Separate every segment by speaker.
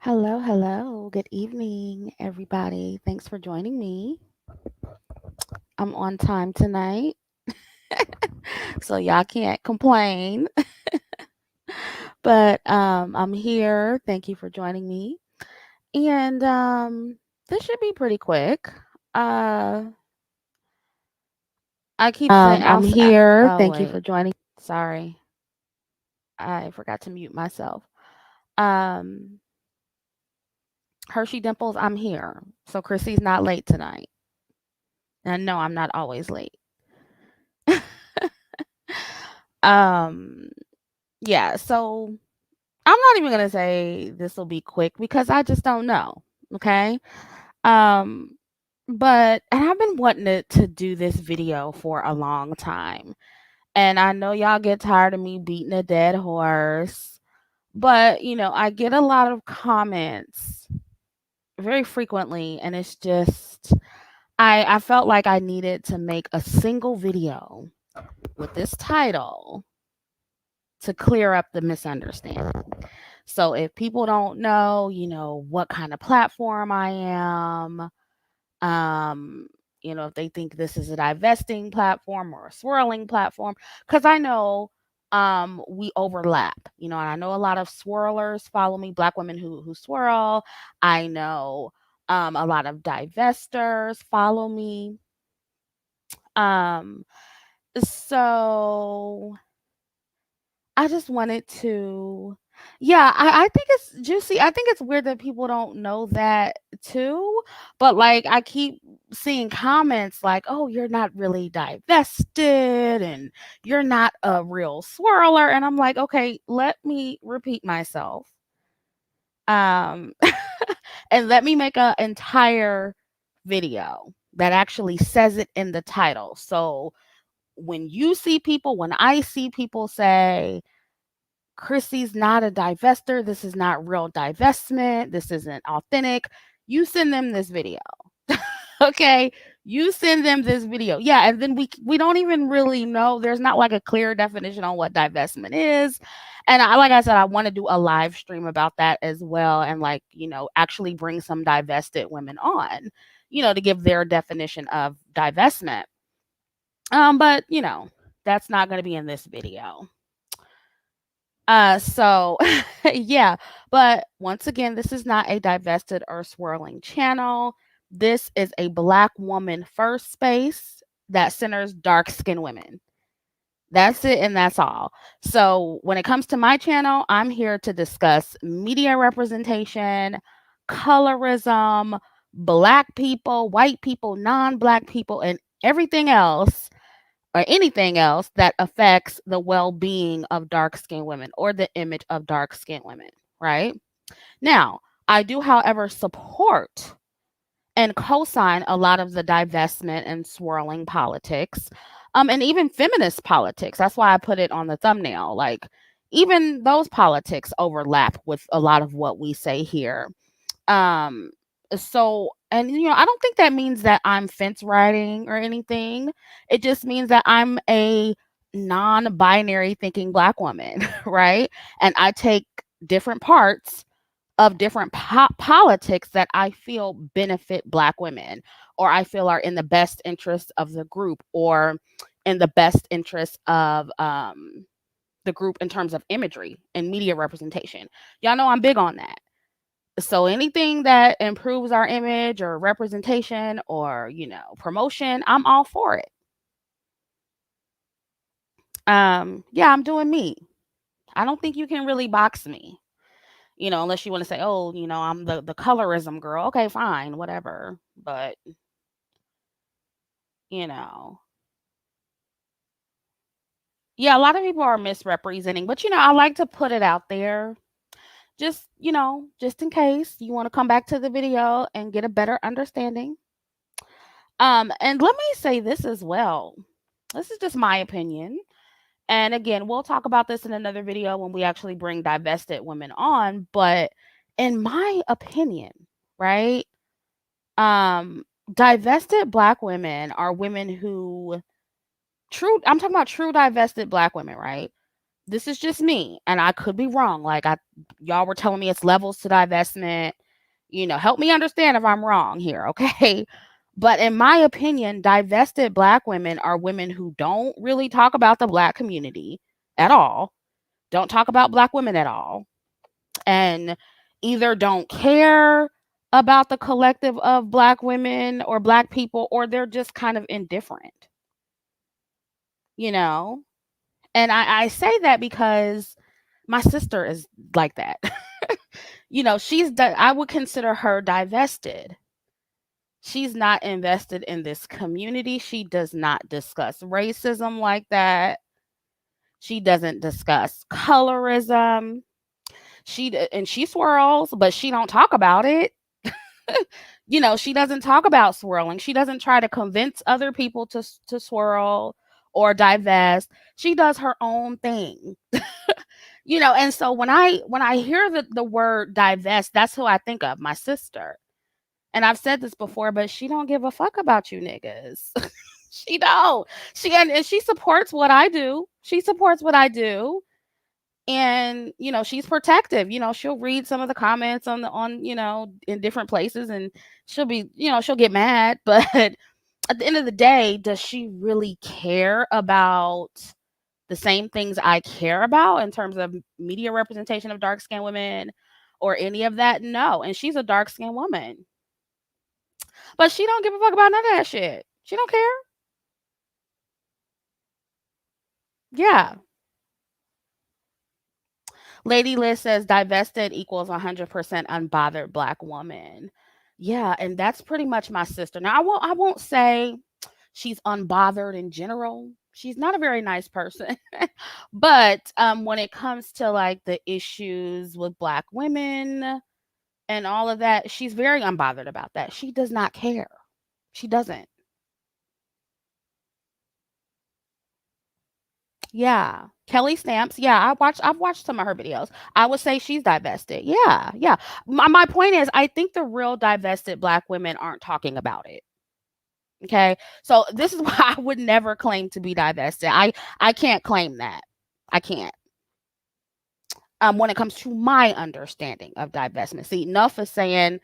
Speaker 1: Hello, hello. Good evening, everybody. Thanks for joining me. I'm on time tonight, so y'all can't complain. But I'm here. Thank you for joining me. And this should be pretty quick. Uh I keep saying
Speaker 2: I'm here.
Speaker 1: oh
Speaker 2: Thank you for
Speaker 1: wait,
Speaker 2: joining.
Speaker 1: sorry. I forgot to mute myself. Um Hershey Dimples, I'm here. So Chrissie's not late tonight. And no, I'm not always late. um yeah, so I'm not even gonna say this will be quick because I just don't know. Okay. Um, but and I've been wanting to do this video for a long time. And I know y'all get tired of me beating a dead horse, but I get a lot of comments very frequently, and it's just I felt like I needed to make a single video with this title to clear up the misunderstanding. So if people don't know, what kind of platform I am, um, if they think this is a divesting platform or a swirling platform, because I know we overlap, and I know a lot of swirlers follow me, black women who swirl. I know a lot of divestors follow me. Um, so I just wanted to yeah, I think it's juicy. I think it's weird that people don't know that too. But like I keep seeing comments like, "Oh, you're not really divested and you're not a real swirler." And I'm like, "Okay, let me repeat myself." Um and let me make an entire video that actually says it in the title. So when I see people say Chrissie's not a divester. This is not real divestment. This isn't authentic. You send them this video. Okay? You send them this video. Yeah, and then we don't even really know. There's not like a clear definition on what divestment is. And like I said, I want to do a live stream about that as well and like, actually bring some divested women on, to give their definition of divestment. But that's not going to be in this video. So yeah, but once again, this is not a divested or swirling channel. This is a black woman first space that centers dark skinned women. That's it and that's all. So when it comes to my channel, I'm here to discuss media representation, colorism, black people, white people, non-black people, and everything else or anything else that affects the well-being of dark skinned women or the image of dark skinned women, right? Now, I do, however, support and co-sign a lot of the divestment and swirling politics, and even feminist politics. That's why I put it on the thumbnail. Like, even those politics overlap with a lot of what we say here. Um, so, and I don't think that means that I'm fence riding or anything. It just means that I'm a non-binary thinking black woman, right? And I take different parts of different politics that I feel benefit black women or I feel are in the best interest of the group or in the best interest of the group in terms of imagery and media representation. Y'all know I'm big on that. So anything that improves our image or representation or, promotion, I'm all for it. Yeah, I'm doing me. I don't think you can really box me, unless you want to say, "Oh, I'm the colorism girl." Okay, fine, whatever. But, you know, yeah, a lot of people are misrepresenting, but I like to put it out there just, just in case you want to come back to the video and get a better understanding. And let me say this as well. This is just my opinion. And again, we'll talk about this in another video when we actually bring divested women on. But in my opinion, right? Divested black women are women who I'm talking about true divested black women, right? this is just me, and I could be wrong. Like, y'all were telling me it's levels to divestment. Help me understand if I'm wrong here, okay? But in my opinion, divested Black women are women who don't really talk about the Black community at all, don't talk about Black women at all, and either don't care about the collective of Black women or Black people, or they're just kind of indifferent, you know? And I say that because my sister is like that. I would consider her divested. She's not invested in this community. She does not discuss racism like that. She doesn't discuss colorism. She swirls, but she don't talk about it. She doesn't talk about swirling. She doesn't try to convince other people to swirl or divest. She does her own thing. And so when I hear the word divest, that's who I think of, my sister. And I've said this before, but she don't give a fuck about you niggas. She don't. And she supports what I do. She supports what I do. And she's protective. She'll read some of the comments on in different places, and she'll get mad, but at the end of the day, does she really care about the same things I care about in terms of media representation of dark skinned women or any of that? No. And she's a dark skinned woman, but she don't give a fuck about none of that shit. She don't care. Yeah. Lady Liz says divested equals 100% unbothered Black woman. Yeah, and that's pretty much my sister. Now I won't say she's unbothered in general. She's not a very nice person. But when it comes to like the issues with Black women and all of that, she's very unbothered about that. She does not care. She doesn't. Yeah. Kelly Stamps. Yeah, I've watched some of her videos. I would say she's divested. Yeah, yeah. My point is I think the real divested Black women aren't talking about it. Okay. So this is why I would never claim to be divested. I can't claim that. I can't. When it comes to my understanding of divestment. See, enough is saying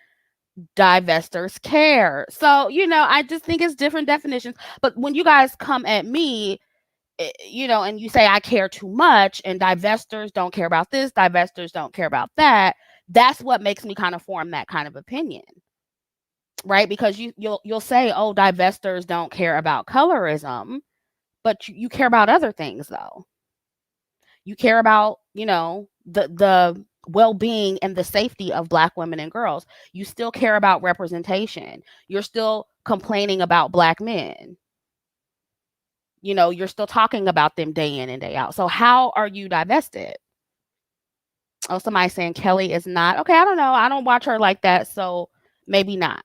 Speaker 1: divestors care. So, I just think it's different definitions. But when you guys come at me, and you say I care too much and divestors don't care about this, divestors don't care about that, that's what makes me kind of form that kind of opinion. Right? Because you'll say, "Oh, divestors don't care about colorism," but you care about other things though. You care about, the well-being and the safety of Black women and girls. You still care about representation. You're still complaining about Black men. You're still talking about them day in and day out. So how are you divested? Oh, somebody's saying Kelly is not. Okay, I don't know. I don't watch her like that, so maybe not.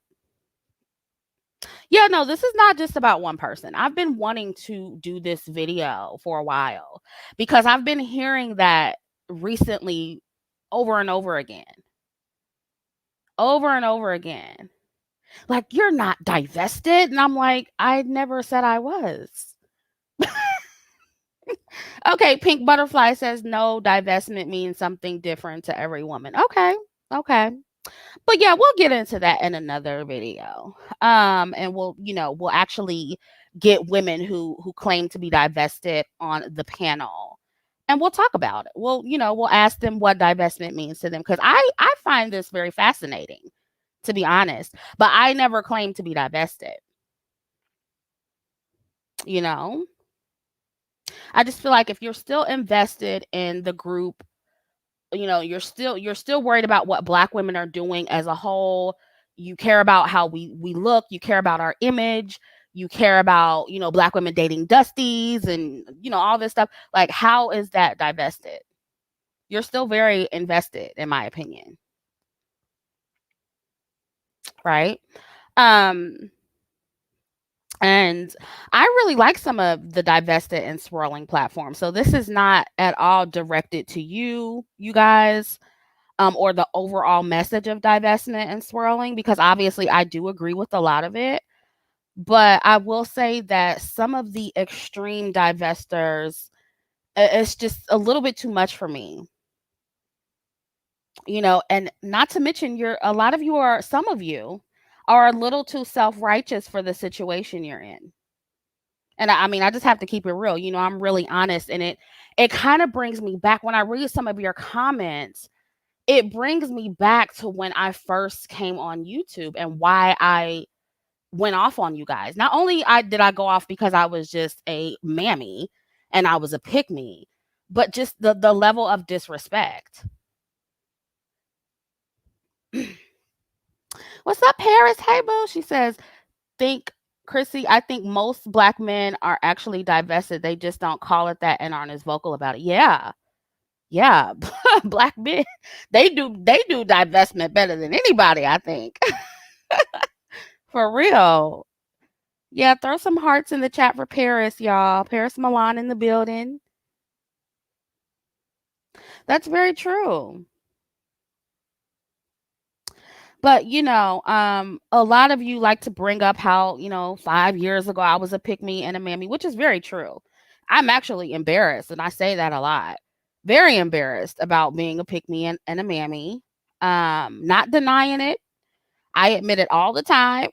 Speaker 1: Yeah, no, this is not just about one person. I've been wanting to do this video for a while because I've been hearing that recently over and over again. Over and over again. Like, you're not divested. And I'm like, I never said I was. Okay, Pink Butterfly says no, divestment means something different to every woman. Okay. Okay. But yeah, we'll get into that in another video. And we'll actually get women who claim to be divested on the panel. And we'll talk about it. We'll ask them what divestment means to them, because I find this very fascinating, to be honest. But I never claimed to be divested. I just feel like if you're still invested in the group, you're still worried about what Black women are doing as a whole. You care about how we look. You care about our image. You care about Black women dating Dusties and all this stuff. Like, how is that divested? You're still very invested, in my opinion. Right? And I really like some of the divested and swirling platforms. So this is not at all directed to you guys, or the overall message of divestment and swirling, because obviously I do agree with a lot of it. But I will say that some of the extreme divestors It's just a little bit too much for me, and not to mention a lot of you are some of you are a little too self-righteous for the situation you're in. And I mean, I just have to keep it real. I'm really honest, and it kind of brings me back when I read some of your comments. It brings me back to when I first came on YouTube and why I went off on you guys. Not only I go off because I was just a mammy and I was a pick me, but just the level of disrespect. What's up, Paris? Hey, boo. She says, think, Chrissy, I think most black men are actually divested. They just don't call it that and aren't as vocal about it. Yeah. Yeah. Black men, they do divestment better than anybody, I think. For real. Yeah, throw some hearts in the chat for Paris, y'all. Paris Milan in the building. That's very true. But a lot of you like to bring up how 5 years ago I was a pick me and a mammy, which is very true. I'm actually embarrassed, and I say that a lot. Very embarrassed about being a pick me and a mammy. Not denying it. I admit it all the time.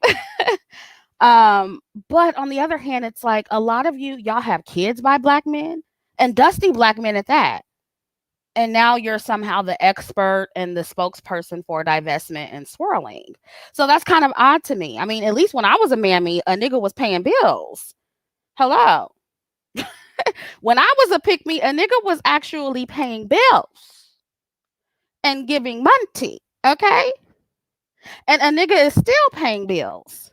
Speaker 1: um, but on the other hand, it's like a lot of y'all have kids by black men, and dusty black men at that. And now you're somehow the expert and the spokesperson for divestment and swirling. So that's kind of odd to me. I mean, at least when I was a mammy, a nigga was paying bills. Hello. When I was a pick me, a nigga was actually paying bills and giving money. Okay. And a nigga is still paying bills.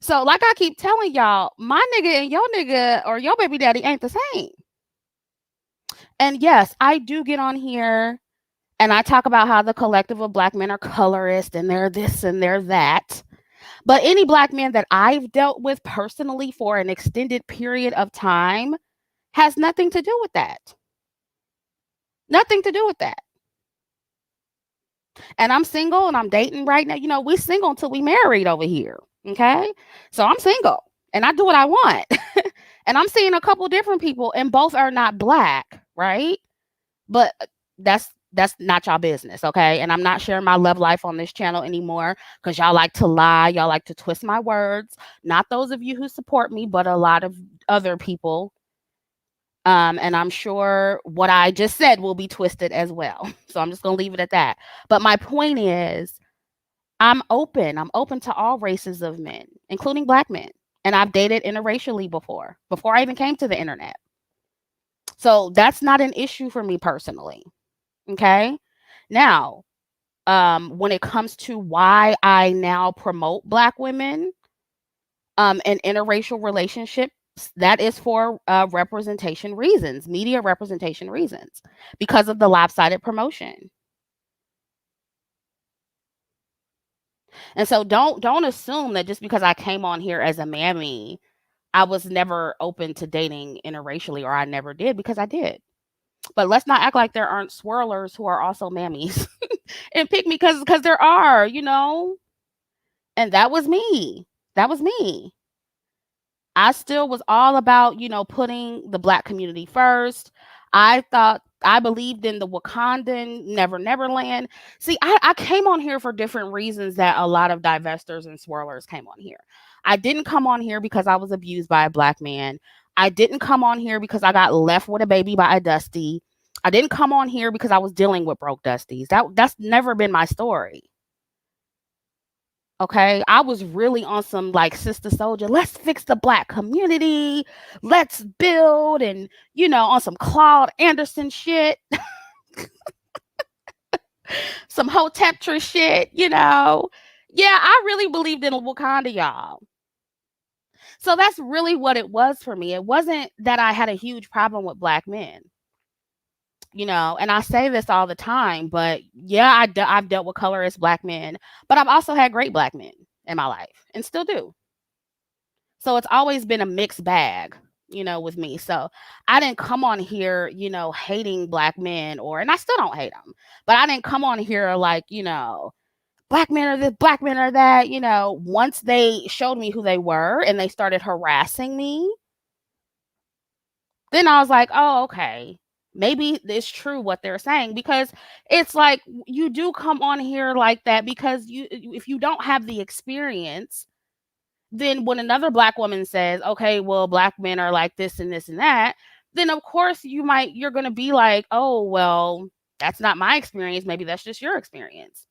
Speaker 1: So, like I keep telling y'all, my nigga and your nigga or your baby daddy ain't the same. And yes, I do get on here and I talk about how the collective of black men are colorist and they're this and they're that. But any black man that I've dealt with personally for an extended period of time has nothing to do with that. Nothing to do with that. And I'm single and I'm dating right now. We single until we married over here. Okay. So I'm single and I do what I want. And I'm seeing a couple different people and both are not black. Right. But that's not y'all business, okay? And I'm not sharing my love life on this channel anymore because y'all like to lie, y'all like to twist my words. Not those of you who support me, but a lot of other people. And I'm sure what I just said will be twisted as well. So I'm just gonna leave it at that. But my point is, I'm open. I'm open to all races of men, including black men. And I've dated interracially before I even came to the internet. So that's not an issue for me personally. Okay. Now, when it comes to why I now promote black women and interracial relationships, that is for representation reasons, media representation reasons, because of the lopsided promotion. And so don't assume that just because I came on here as a mammy, I was never open to dating interracially, or I never did, because I did. But let's not act like there aren't swirlers who are also mammies and pick me because there are, and that was me. That was me. I still was all about, putting the black community first. I believed in the Wakandan Never Land. See, I came on here for different reasons that a lot of divestors and swirlers came on here. I didn't come on here because I was abused by a black man. I didn't come on here because I got left with a baby by a dusty. I didn't come on here because I was dealing with broke dusties. That's never been my story. Okay, I was really on some like sister soldier. Let's fix the black community. Let's build, and on some Claude Anderson shit, some Hoteptra shit. Yeah, I really believed in Wakanda, y'all. So that's really what it was for me. It wasn't that I had a huge problem with black men. And I say this all the time, but yeah, I've dealt with colorist black men, but I've also had great black men in my life and still do. So it's always been a mixed bag, with me. So I didn't come on here, hating black men, and I still don't hate them, but I didn't come on here like, black men are this, black men are that. Once they showed me who they were and they started harassing me, Then I was like, "Oh, okay. Maybe it's true what they're saying," because it's like you do come on here like that because if you don't have the experience, then when another black woman says, "Okay, well, black men are like this and this and that," then of course you're going to be like, "Oh, well, that's not my experience. Maybe that's just your experience."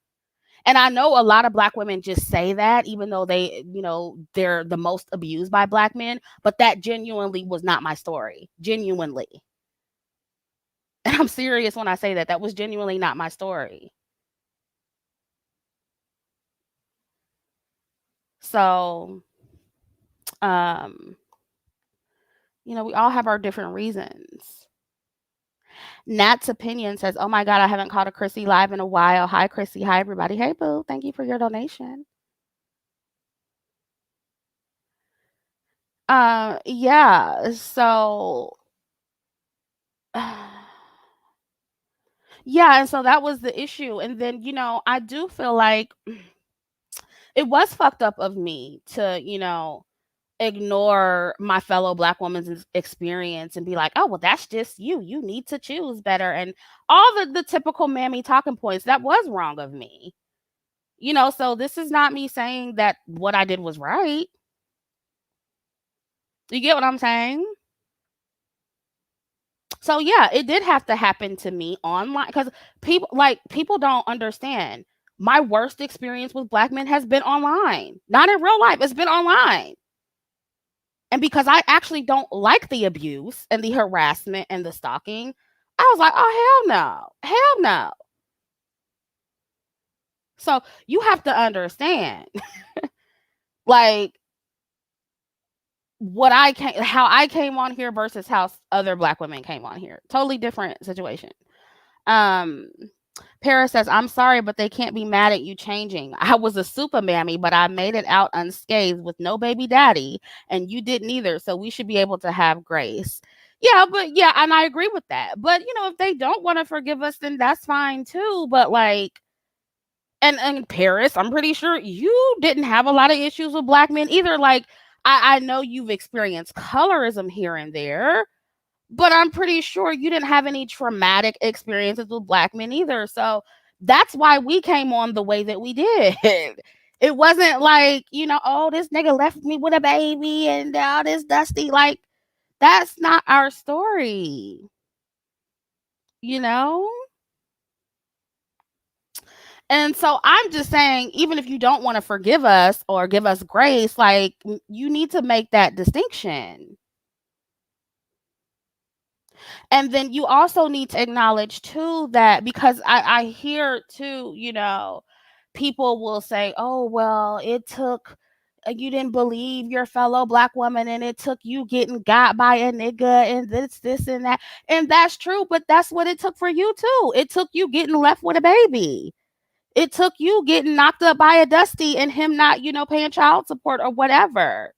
Speaker 1: And I know a lot of black women just say that even though they're the most abused by black men, but that genuinely was not my story. Genuinely. And I'm serious when I say that. That was genuinely not my story. So, um, we all have our different reasons. Nat's opinion says, "Oh my God, I haven't called a Chrissy live in a while. Hi, Chrissy. Hi, everybody. Hey, boo. Thank you for your donation." Yeah. So, yeah. And so that was the issue. And then, I do feel like it was fucked up of me to, ignore my fellow black woman's experience and be like, "Oh, well, that's just you. You need to choose better." And all the typical mammy talking points that was wrong of me. So this is not me saying that what I did was right. You get what I'm saying? So yeah, it did have to happen to me online because people don't understand. My worst experience with black men has been online, not in real life. It's been online. And because I actually don't like the abuse and the harassment and the stalking, I was like, "Oh, hell no. Hell no." So you have to understand, like, how I came on here versus how other black women came on here. Totally different situation. Um, Paris says, "I'm sorry, but they can't be mad at you changing. I was a super mammy, but I made it out unscathed with no baby daddy, and you didn't either. So we should be able to have grace." Yeah, but yeah, and I agree with that. But if they don't want to forgive us, then that's fine too. But like, and Paris, I'm pretty sure you didn't have a lot of issues with black men either. Like, I know you've experienced colorism here and there, but I'm pretty sure you didn't have any traumatic experiences with black men either. So that's why we came on the way that we did. It wasn't like, "Oh, this nigga left me with a baby and all this dusty." Like, that's not our story, you know? And so I'm just saying, even if you don't want to forgive us or give us grace, like, you need to make that distinction. And then you also need to acknowledge too that because I hear too, people will say, "Oh, well, it took you didn't believe your fellow black woman and it took you getting got by a nigga and this and that." And that's true, but that's what it took for you too. It took you getting left with a baby. It took you getting knocked up by a dusty and him not, paying child support or whatever.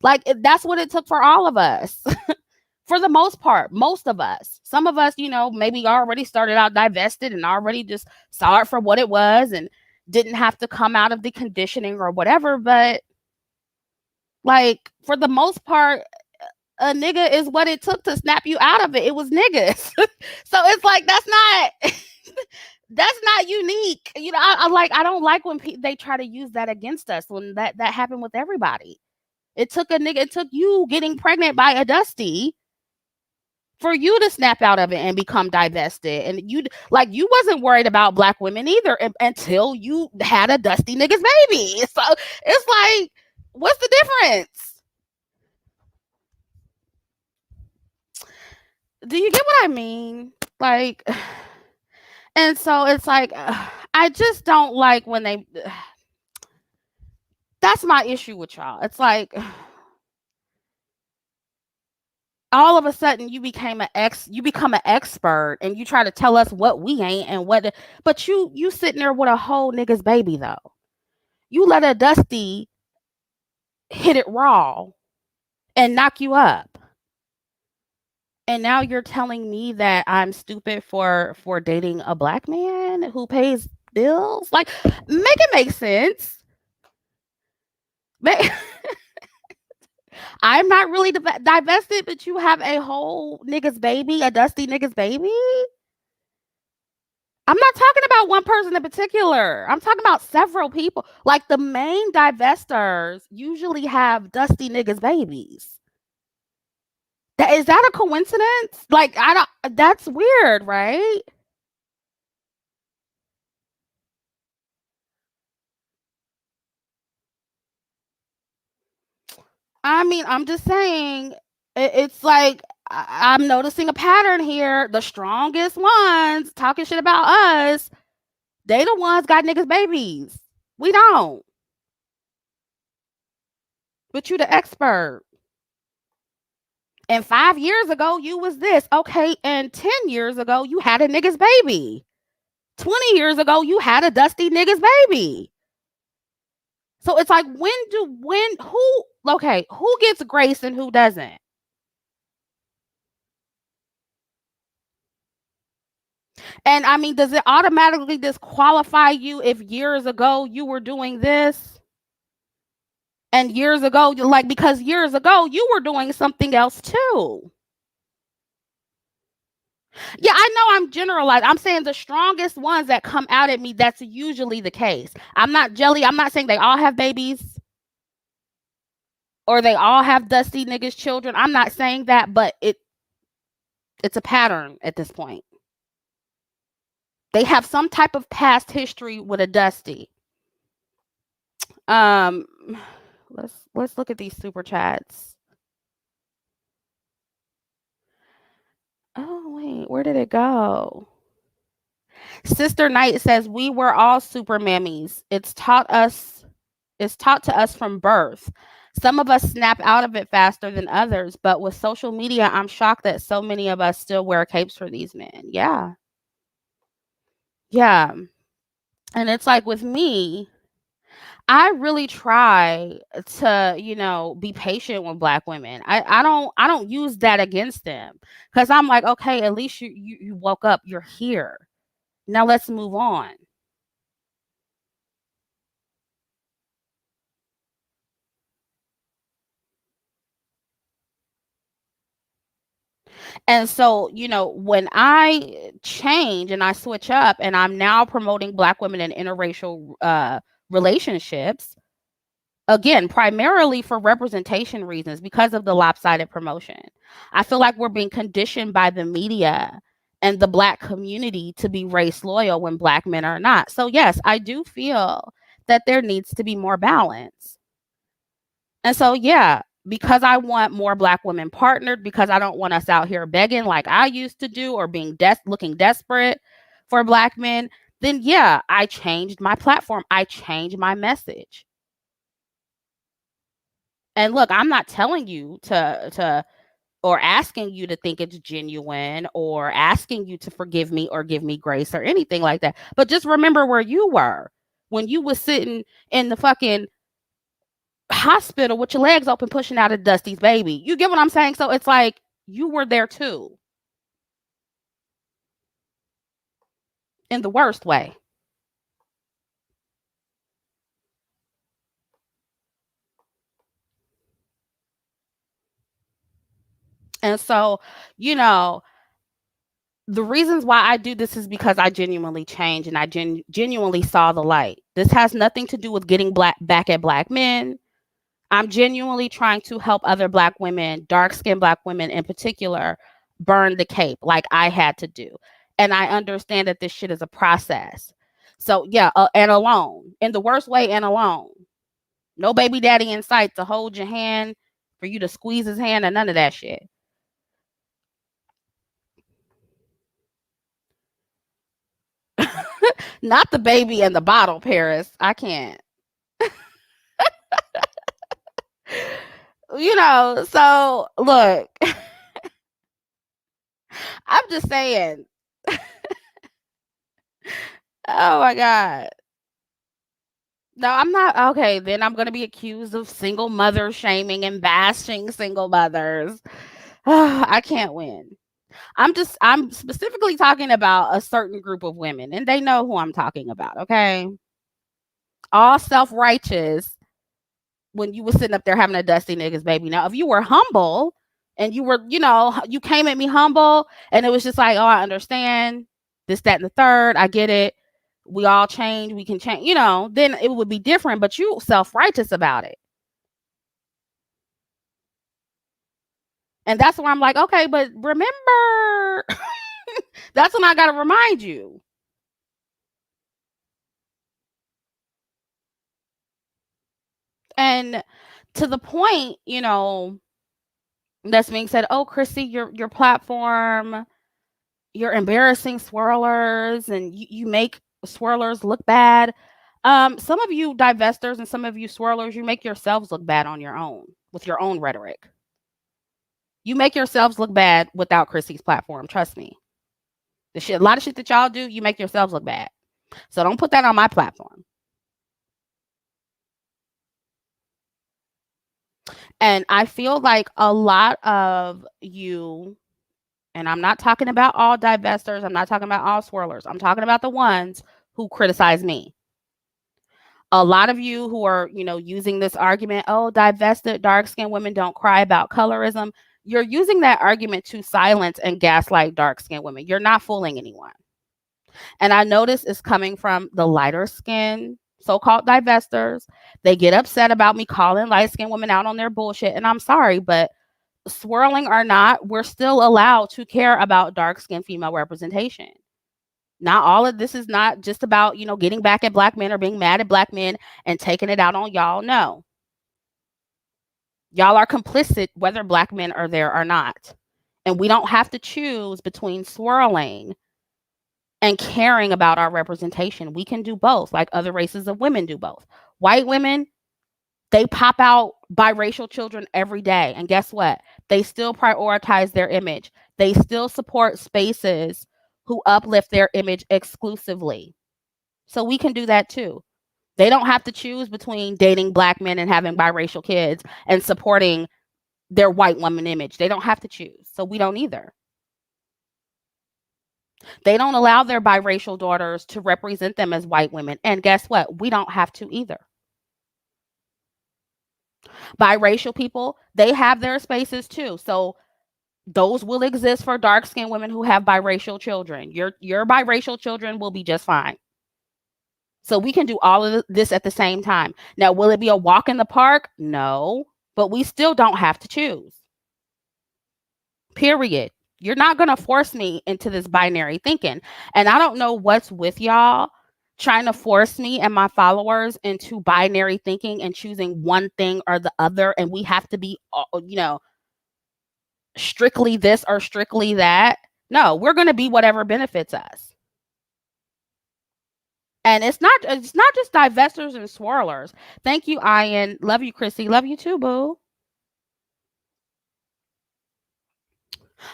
Speaker 1: Like, that's what it took for all of us. For the most part, most of us. Some of us, maybe already started out divested and already just saw it for what it was and didn't have to come out of the conditioning or whatever. But like, for the most part, a nigga is what it took to snap you out of it. It was niggas. So it's like, that's not that's not unique. I don't like when they try to use that against us when that happened with everybody. It took a nigga. It took you getting pregnant by a dusty for you to snap out of it and become divested. And you wasn't worried about black women either until you had a dusty nigga's baby. So it's like, what's the difference? Do you get what I mean? Like, and so it's like, I just don't like when they. That's my issue with y'all. It's like, all of a sudden you become an expert and you try to tell us what we ain't and but you sitting there with a whole nigga's baby though. You let a dusty hit it raw and knock you up. And now you're telling me that I'm stupid for dating a black man who pays bills? Like, make it make sense. Make, I'm not really divested, but you have a whole nigga's baby, a dusty nigga's baby. I'm not talking about one person in particular. I'm talking about several people. Like the main divestors usually have dusty niggas babies. Is that a coincidence? Like I don't. That's weird, right? I mean, I'm just saying. It's like I'm noticing a pattern here. The strongest ones talking shit about us. They the ones got niggas babies. We don't. But you the expert. And 5 years ago, you was this. Okay. And 10 years ago, you had a nigga's baby. 20 years ago, you had a dusty nigga's baby. So it's like, who gets grace and who doesn't? And I mean, does it automatically disqualify you if years ago you were doing this? And years ago, like, because years ago you were doing something else too. Yeah, I know I'm generalizing. I'm saying the strongest ones that come out at me, that's usually the case. I'm not jelly. I'm not saying they all have babies or they all have dusty niggas children. I'm not saying that, but it's a pattern at this point. They have some type of past history with a dusty. Um let's look at these super chats. Oh wait, where did it go? Sister Knight says we were all super mammies. It's taught to us from birth. Some of us snap out of it faster than others, but with social media, I'm shocked that so many of us still wear capes for these men. Yeah. Yeah. And it's like with me, I really try to, be patient with black women. I don't use that against them cuz I'm like, okay, at least you woke up, you're here. Now let's move on. And so, when I change and I switch up and I'm now promoting black women in interracial relationships, again, primarily for representation reasons because of the lopsided promotion. I feel like we're being conditioned by the media and the black community to be race loyal when black men are not. So, yes, I do feel that there needs to be more balance. And so, yeah, because I want more black women partnered, because I don't want us out here begging like I used to do or being looking desperate for black men, then yeah, I changed my platform. I changed my message. And look, I'm not telling you to or asking you to think it's genuine or asking you to forgive me or give me grace or anything like that. But just remember where you were when you was sitting in the fucking hospital with your legs open pushing out a Dusty's baby. You get what I'm saying? So it's like you were there too in the worst way. And so, you know, the reasons why I do this is because I genuinely changed and I genuinely saw the light. This has nothing to do with getting back at black men. I'm genuinely trying to help other black women, dark skinned black women in particular, burn the cape like I had to do. And I understand that this shit is a process. So, yeah, and alone, in the worst way, and alone. No baby daddy in sight to hold your hand, for you to squeeze his hand, and none of that shit. Not the baby in the bottle, Paris. I can't. So look, I'm just saying. Oh my God. No, I'm not. Okay, then I'm going to be accused of single mother shaming and bashing single mothers. I can't win. I'm specifically talking about a certain group of women, and they know who I'm talking about. Okay. All self righteous when you were sitting up there having a dusty niggas baby. Now, if you were humble and you were, you came at me humble and it was just like, oh, I understand this, that, and the third. I get it. We all change. We can change, then it would be different. But you self-righteous about it. And that's where I'm like, okay, but remember, that's when I got to remind you. And to the point, that's being said, oh, Chrissy, your platform, you're embarrassing swirlers and you make swirlers look bad. Some of you divestors and some of you swirlers, you make yourselves look bad on your own with your own rhetoric. You make yourselves look bad without Chrissy's platform. Trust me. A lot of shit that y'all do, you make yourselves look bad. So don't put that on my platform. And I feel like a lot of you, and I'm not talking about all divestors, I'm not talking about all swirlers, I'm talking about the ones who criticize me. A lot of you who are, using this argument, oh, divested dark-skinned women don't cry about colorism. You're using that argument to silence and gaslight dark-skinned women. You're not fooling anyone. And I notice it's coming from the lighter skin so-called divestors. They get upset about me calling light-skinned women out on their bullshit. And I'm sorry, but swirling or not, we're still allowed to care about dark-skinned female representation. Not all of this is not just about, getting back at black men or being mad at black men and taking it out on y'all. No. Y'all are complicit whether black men are there or not. And we don't have to choose between swirling and caring about our representation. We can do both, like other races of women do both. White women, they pop out biracial children every day. And guess what? They still prioritize their image. They still support spaces who uplift their image exclusively. So we can do that too. They don't have to choose between dating black men and having biracial kids and supporting their white woman image. They don't have to choose. So we don't either. They don't allow their biracial daughters to represent them as white women. And guess what? We don't have to either. Biracial people, they have their spaces too. So those will exist for dark-skinned women who have biracial children. Your biracial children will be just fine. So we can do all of this at the same time. Now, will it be a walk in the park? No, but we still don't have to choose. Period. You're not going to force me into this binary thinking. And I don't know what's with y'all trying to force me and my followers into binary thinking and choosing one thing or the other. And we have to be, strictly this or strictly that. No, we're going to be whatever benefits us. And it's not just divestors and swirlers. Thank you, Ian. Love you, Chrissy. Love you too, boo.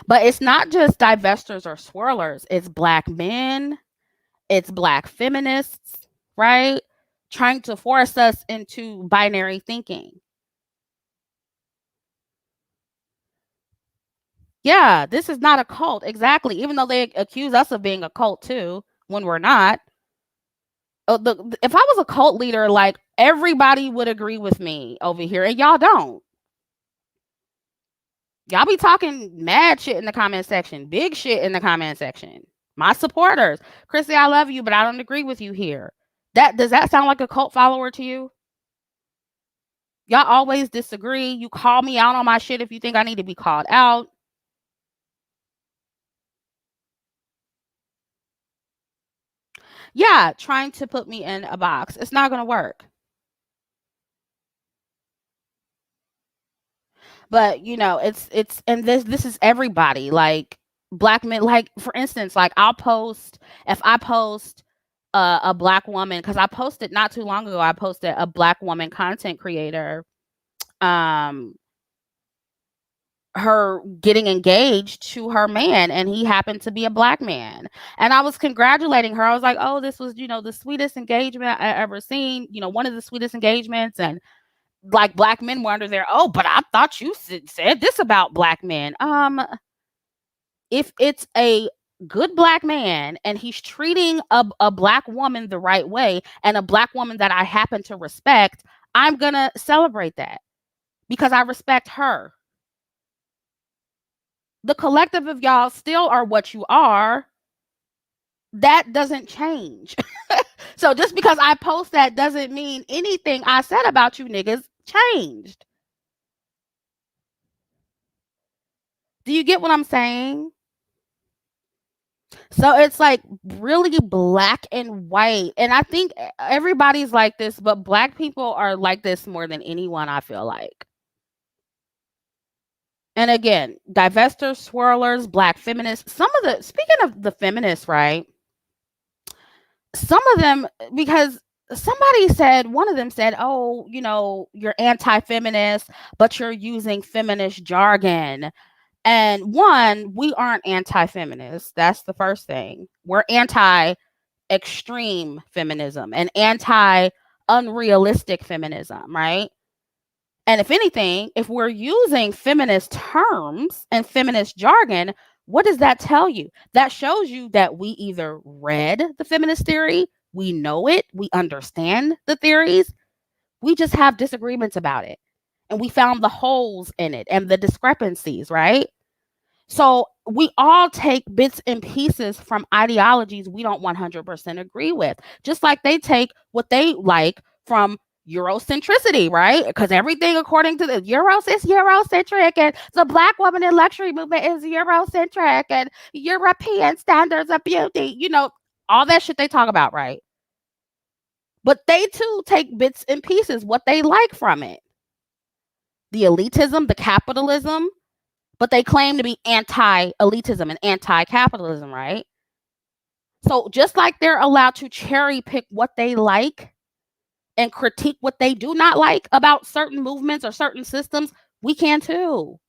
Speaker 1: But it's not just divestors or swirlers. It's black men. It's black feminists, right? Trying to force us into binary thinking. Yeah, this is not a cult. Exactly. Even though they accuse us of being a cult too, when we're not. If I was a cult leader, like everybody would agree with me over here, and y'all don't. Y'all be talking mad shit in the comment section, big shit in the comment section. My supporters, Chrissy, I love you, but I don't agree with you here. Does that sound like a cult follower to you? Y'all always disagree. You call me out on my shit if you think I need to be called out. Yeah, trying to put me in a box. It's not going to work. But, it's and this is everybody. Like black men, like for instance, like if I post a black woman, because I posted not too long ago, I posted a black woman content creator, her getting engaged to her man, and he happened to be a black man, and I was congratulating her. I was like, oh, this was the sweetest engagement I ever seen, one of the sweetest engagements. And like black men were under there, oh, but I thought you said this about black men. If it's a good black man and he's treating a black woman the right way, and a black woman that I happen to respect, I'm going to celebrate that because I respect her. The collective of y'all still are what you are. That doesn't change. So just because I post that doesn't mean anything I said about you niggas changed. Do you get what I'm saying? So it's like really black and white. And I think everybody's like this, but black people are like this more than anyone, I feel like. And again, divestors, swirlers, black feminists, speaking of the feminists, right? Some of them, because somebody said, one of them said, oh, you're anti feminist, but you're using feminist jargon. And one, we aren't anti feminist. That's the first thing. We're anti extreme feminism and anti unrealistic feminism, right? And if anything, if we're using feminist terms and feminist jargon, what does that tell you? That shows you that we either read the feminist theory, we know it, we understand the theories, we just have disagreements about it. And we found the holes in it and the discrepancies, right? So we all take bits and pieces from ideologies we don't 100% agree with, just like they take what they like from Eurocentricity, right? Because everything according to the Euros is Eurocentric, and the Black woman in luxury movement is Eurocentric, and European standards of beauty, all that shit they talk about, right? But they too take bits and pieces, what they like from it. The elitism, the capitalism, but they claim to be anti-elitism and anti-capitalism, right? So just like they're allowed to cherry pick what they like and critique what they do not like about certain movements or certain systems, we can too.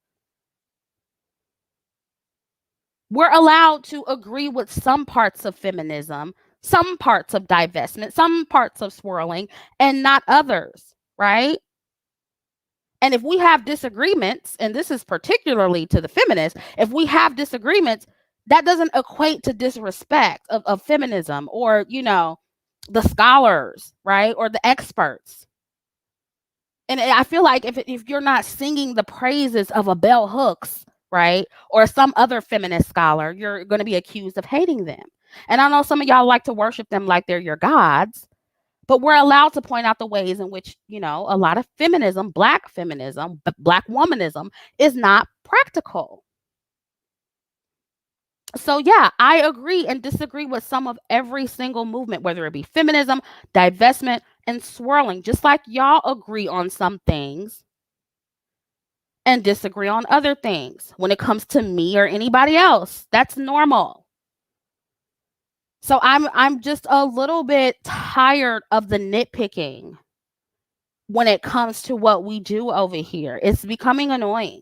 Speaker 1: We're allowed to agree with some parts of feminism, some parts of divestment, some parts of swirling, and not others, right? And if we have disagreements, and this is particularly to the feminists, if we have disagreements, that doesn't equate to disrespect of feminism or, the scholars, right? Or the experts. And I feel like if you're not singing the praises of a Bell Hooks, right? Or some other feminist scholar, you're going to be accused of hating them. And I know some of y'all like to worship them like they're your gods, but we're allowed to point out the ways in which, a lot of feminism, black feminism, black womanism is not practical. So, yeah, I agree and disagree with some of every single movement, whether it be feminism, divestment, and swirling, just like y'all agree on some things and disagree on other things when it comes to me or anybody else. That's normal. So I'm just a little bit tired of the nitpicking when it comes to what we do over here. It's becoming annoying.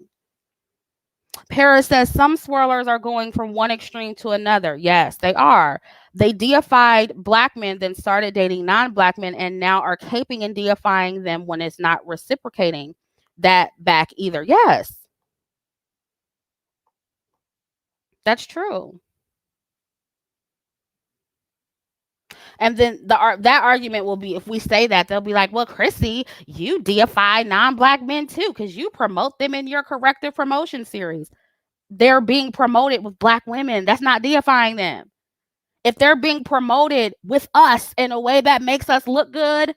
Speaker 1: Paris says some swirlers are going from one extreme to another. Yes, they are. They deified black men, then started dating non-black men, and now are caping and deifying them when it's not reciprocating that back either. Yes, that's true. And then that argument will be, if we say that, they'll be like, well, Chrissie, you deify non-black men too, because you promote them in your corrective promotion series. They're being promoted with black women. That's not deifying them. If they're being promoted with us in a way that makes us look good,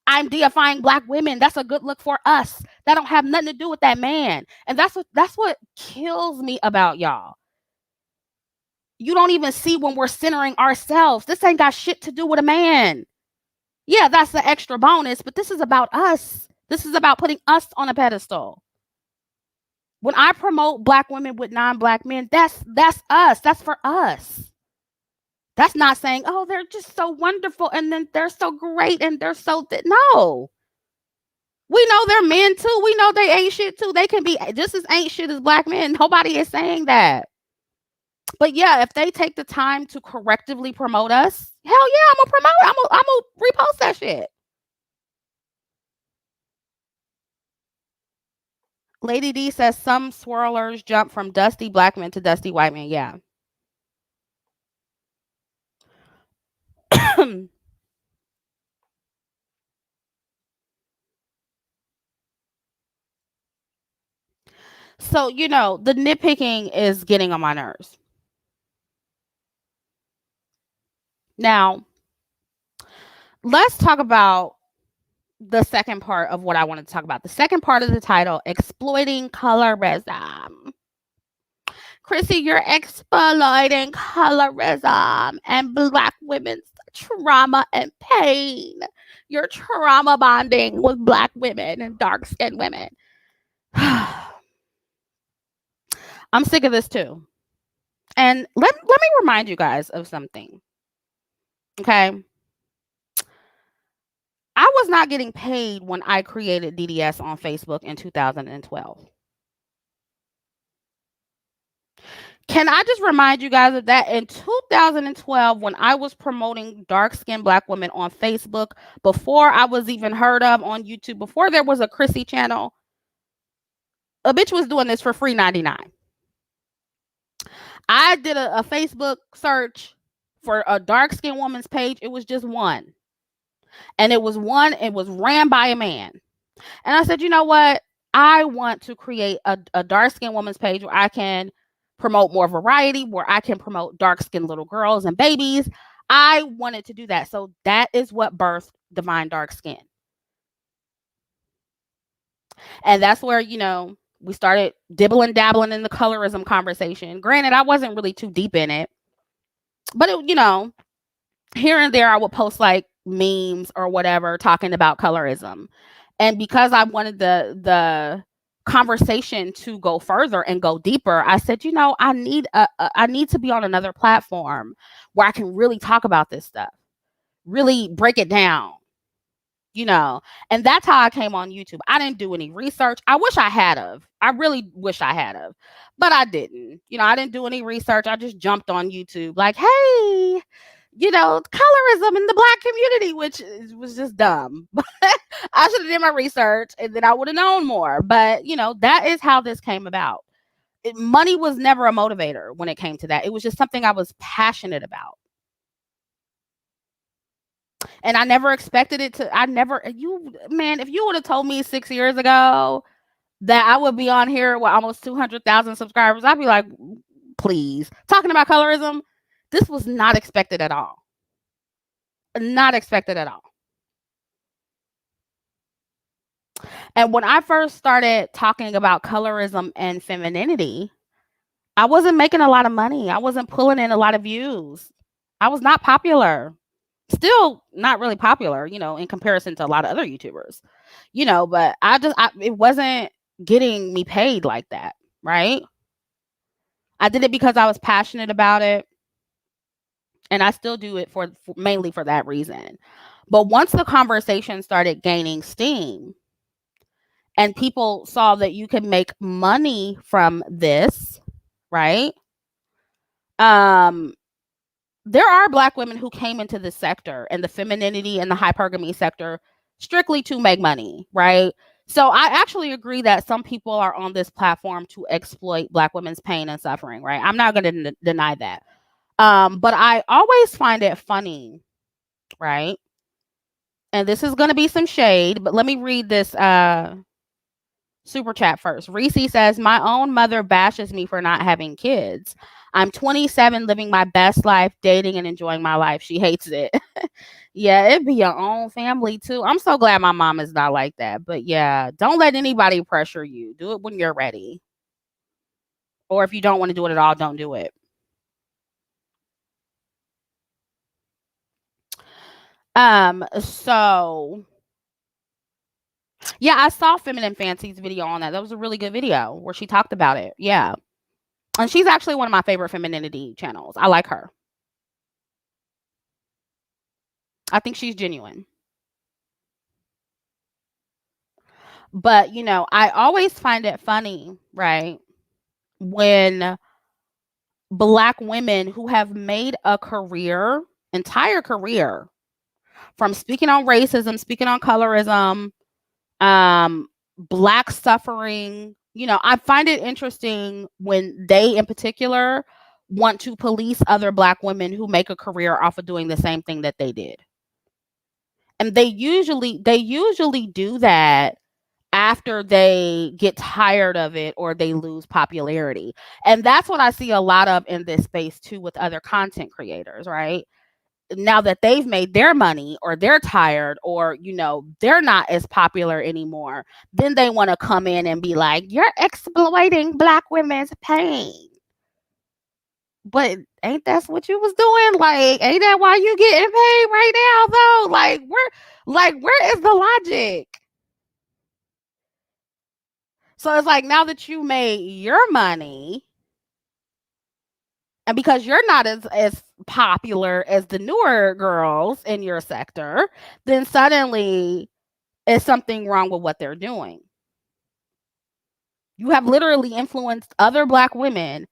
Speaker 1: I'm deifying black women. That's a good look for us. That don't have nothing to do with that man. And that's what kills me about y'all. You don't even see when we're centering ourselves. This ain't got shit to do with a man. Yeah, that's the extra bonus, but this is about us. This is about putting us on a pedestal. When I promote black women with non-black men, that's us. That's for us. That's not saying, oh, they're just so wonderful and then they're so great and they're so no. We know they're men too. We know they ain't shit too. They can be just as ain't shit as black men. Nobody is saying that. But yeah, if they take the time to correctively promote us, hell yeah, I'm gonna promote it. I'm gonna repost that shit. Lady D says some swirlers jump from dusty black men to dusty white men. Yeah. So, the nitpicking is getting on my nerves. Now, let's talk about the second part of what I wanted to talk about. The second part of the title, exploiting colorism. Chrissie, you're exploiting colorism and Black women's trauma and pain. You're trauma bonding with Black women and dark skinned women. I'm sick of this too. And let me remind you guys of something. Okay. I was not getting paid when I created DDS on Facebook in 2012. Can I just remind you guys of that? In 2012, when I was promoting dark skinned Black women on Facebook, before I was even heard of on YouTube, before there was a Chrissie channel, a bitch was doing this for free 99. I did a Facebook search for a dark skinned woman's page. It was just one. And it was ran by a man. And I said, you know what? I want to create a dark skinned woman's page where I can promote more variety, where I can promote dark skinned little girls and babies. I wanted to do that. So that is what birthed Divine Dark Skin. And that's where, we started dibbling dabbling in the colorism conversation. Granted, I wasn't really too deep in it, but it, here and there I would post like memes or whatever talking about colorism. And because I wanted the conversation to go further and go deeper, I said, I need to be on another platform where I can really talk about this stuff, really break it down, and that's how I came on YouTube. I didn't do any research. I wish I had of. I really wish I had of, but I didn't. I didn't do any research. I just jumped on YouTube like, hey, colorism in the Black community, which was just dumb. I should have did my research and then I would have known more. But, that is how this came about. Money was never a motivator when it came to that. It was just something I was passionate about. And I never expected it to, if you would have told me 6 years ago that I would be on here with almost 200,000 subscribers, I'd be like, please. Talking about colorism, this was not expected at all. Not expected at all. And when I first started talking about colorism and femininity, I wasn't making a lot of money. I wasn't pulling in a lot of views. I was not popular. Still not really popular, in comparison to a lot of other YouTubers, but it wasn't getting me paid like that, right? I did it because I was passionate about it. And I still do it for mainly for that reason. But once the conversation started gaining steam and people saw that you could make money from this, right? There are Black women who came into this sector and the femininity and the hypergamy sector strictly to make money, right? So I actually agree that some people are on this platform to exploit Black women's pain and suffering, right? I'm not going to deny that. But I always find it funny, right? And this is going to be some shade, but let me read this super chat first. Reese says, my own mother bashes me for not having kids. I'm 27, living my best life, dating and enjoying my life. She hates it. Yeah, it'd be your own family too. I'm so glad my mom is not like that. But yeah, don't let anybody pressure you. Do it when you're ready. Or if you don't want to do it at all, don't do it. So yeah, I saw Feminine Fancy's video on that. That was a really good video where she talked about it. Yeah. And she's actually one of my favorite femininity channels. I like her. I think she's genuine. But, I always find it funny, right? When Black women who have made a entire career from speaking on racism, speaking on colorism, Black suffering, I find it interesting when they in particular want to police other Black women who make a career off of doing the same thing that they did. And they usually do that after they get tired of it or they lose popularity. And that's what I see a lot of in this space too with other content creators, right? Now that they've made their money or they're tired or they're not as popular anymore, then they want to come in and be like, you're exploiting Black women's pain. But ain't that's what you was doing? Like, ain't that why you getting paid right now though? Where is the logic? So it's like, now that you made your money, and because you're not as popular as the newer girls in your sector, then suddenly is something wrong with what they're doing. You have literally influenced other Black women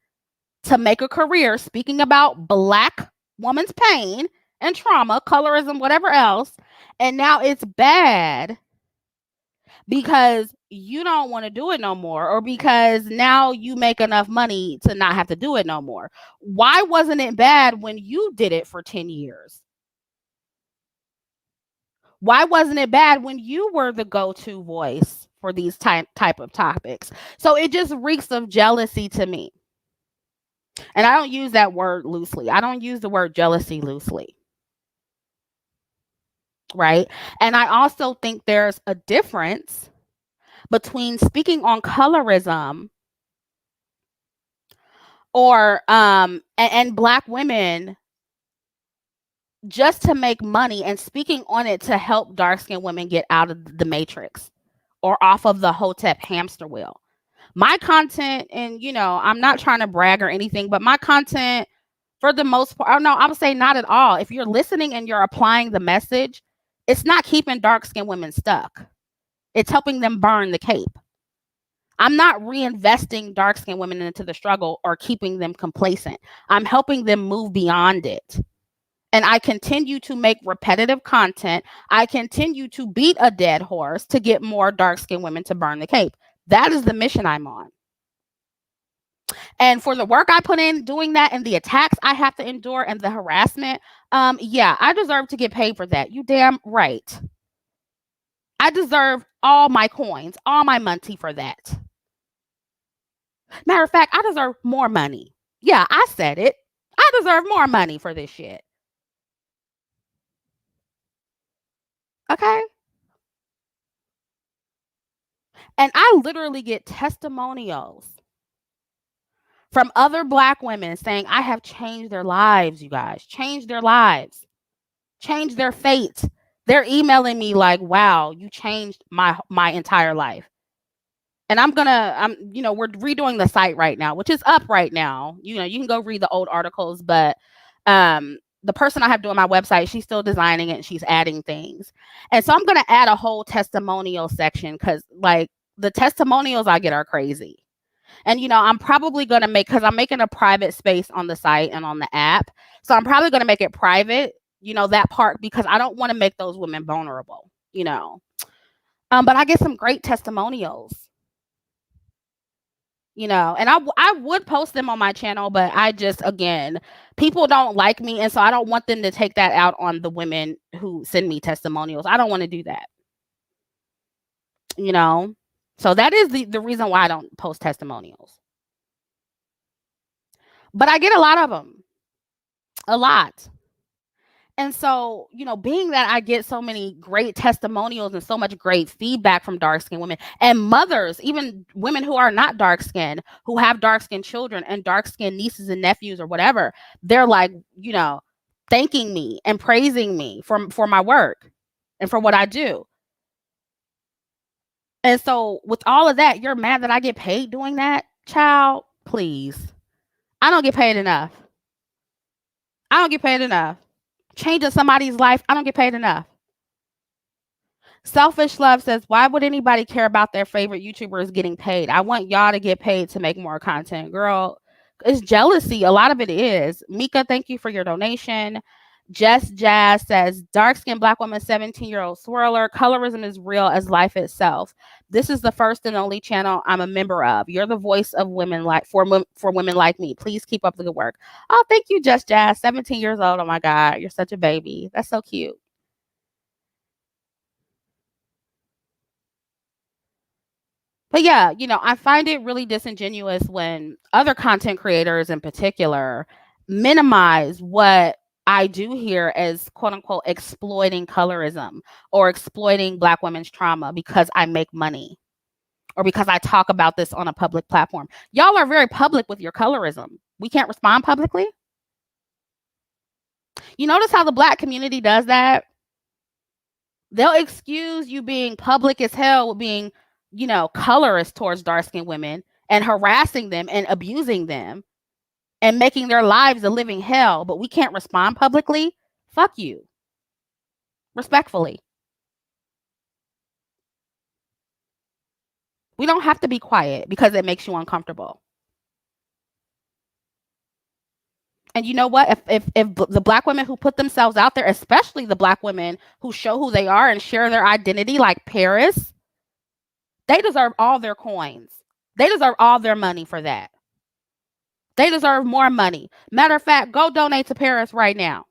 Speaker 1: to make a career speaking about Black woman's pain and trauma, colorism, whatever else. And now it's bad because you don't want to do it no more, or because now you make enough money to not have to do it no more. Why wasn't it bad when you did it for 10 years? Why wasn't it bad when you were the go-to voice for these type of topics? So it just reeks of jealousy to me. And I don't use that word loosely. I don't use the word jealousy loosely. Right? And I also think there's a difference between speaking on colorism or and Black women just to make money, and speaking on it to help dark-skinned women get out of the matrix or off of the Hotep hamster wheel. My content, and I'm not trying to brag or anything, but my content for the most part, no, I would say not at all. If you're listening and you're applying the message, it's not keeping dark-skinned women stuck. It's helping them burn the cape. I'm not reinvesting dark-skinned women into the struggle or keeping them complacent. I'm helping them move beyond it. And I continue to make repetitive content. I continue to beat a dead horse to get more dark-skinned women to burn the cape. That is the mission I'm on. And for the work I put in doing that, and the attacks I have to endure, and the harassment, yeah, I deserve to get paid for that. You damn right. I deserve all my coins, all my money for that. Matter of fact, I deserve more money. Yeah, I said it. I deserve more money for this shit. Okay? And I literally get testimonials from other Black women saying, I have changed their lives, you guys. Changed their lives. Changed their fate. They're emailing me like, wow, you changed my entire life. And we're redoing the site right now, which is up right now. You can go read the old articles, but the person I have doing my website, she's still designing it and she's adding things. And so I'm going to add a whole testimonial section, because like the testimonials I get are crazy. And I'm probably going to because I'm making a private space on the site and on the app. So I'm probably going to make it private, that part, because I don't want to make those women vulnerable, but I get some great testimonials. And I would post them on my channel, but I just, again, people don't like me. And so I don't want them to take that out on the women who send me testimonials. I don't want to do that. So that is the reason why I don't post testimonials. But I get a lot of them. A lot. And so, being that I get so many great testimonials and so much great feedback from dark-skinned women and mothers, even women who are not dark-skinned, who have dark-skinned children and dark-skinned nieces and nephews or whatever, they're like, thanking me and praising me for my work and for what I do. And so with all of that, you're mad that I get paid doing that? Child, please. I don't get paid enough. I don't get paid enough. Changing somebody's life, I don't get paid enough. Selfish Love says, why would anybody care about their favorite YouTubers getting paid? I want y'all to get paid to make more content. Girl, it's jealousy. A lot of it is. Mika, thank you for your donation. Jess Jazz says, dark-skinned Black woman, 17-year-old swirler. Colorism is real as life itself. This is the first and only channel I'm a member of. You're the voice of women for women like me. Please keep up the good work. Oh, thank you, Jess Jazz. 17 years old. Oh my God, you're such a baby. That's so cute. But yeah, I find it really disingenuous when other content creators in particular minimize what I do here as quote unquote exploiting colorism or exploiting Black women's trauma because I make money or because I talk about this on a public platform. Y'all are very public with your colorism. We can't respond publicly. You notice how the Black community does that? They'll excuse you being public as hell with being, colorist towards dark skinned women and harassing them and abusing them and making their lives a living hell, but we can't respond publicly. Fuck you. Respectfully. We don't have to be quiet because it makes you uncomfortable. And you know what? If the Black women who put themselves out there, especially the Black women who show who they are and share their identity, like Paris, they deserve all their coins. They deserve all their money for that. They deserve more money. Matter of fact, go donate to Paris right now.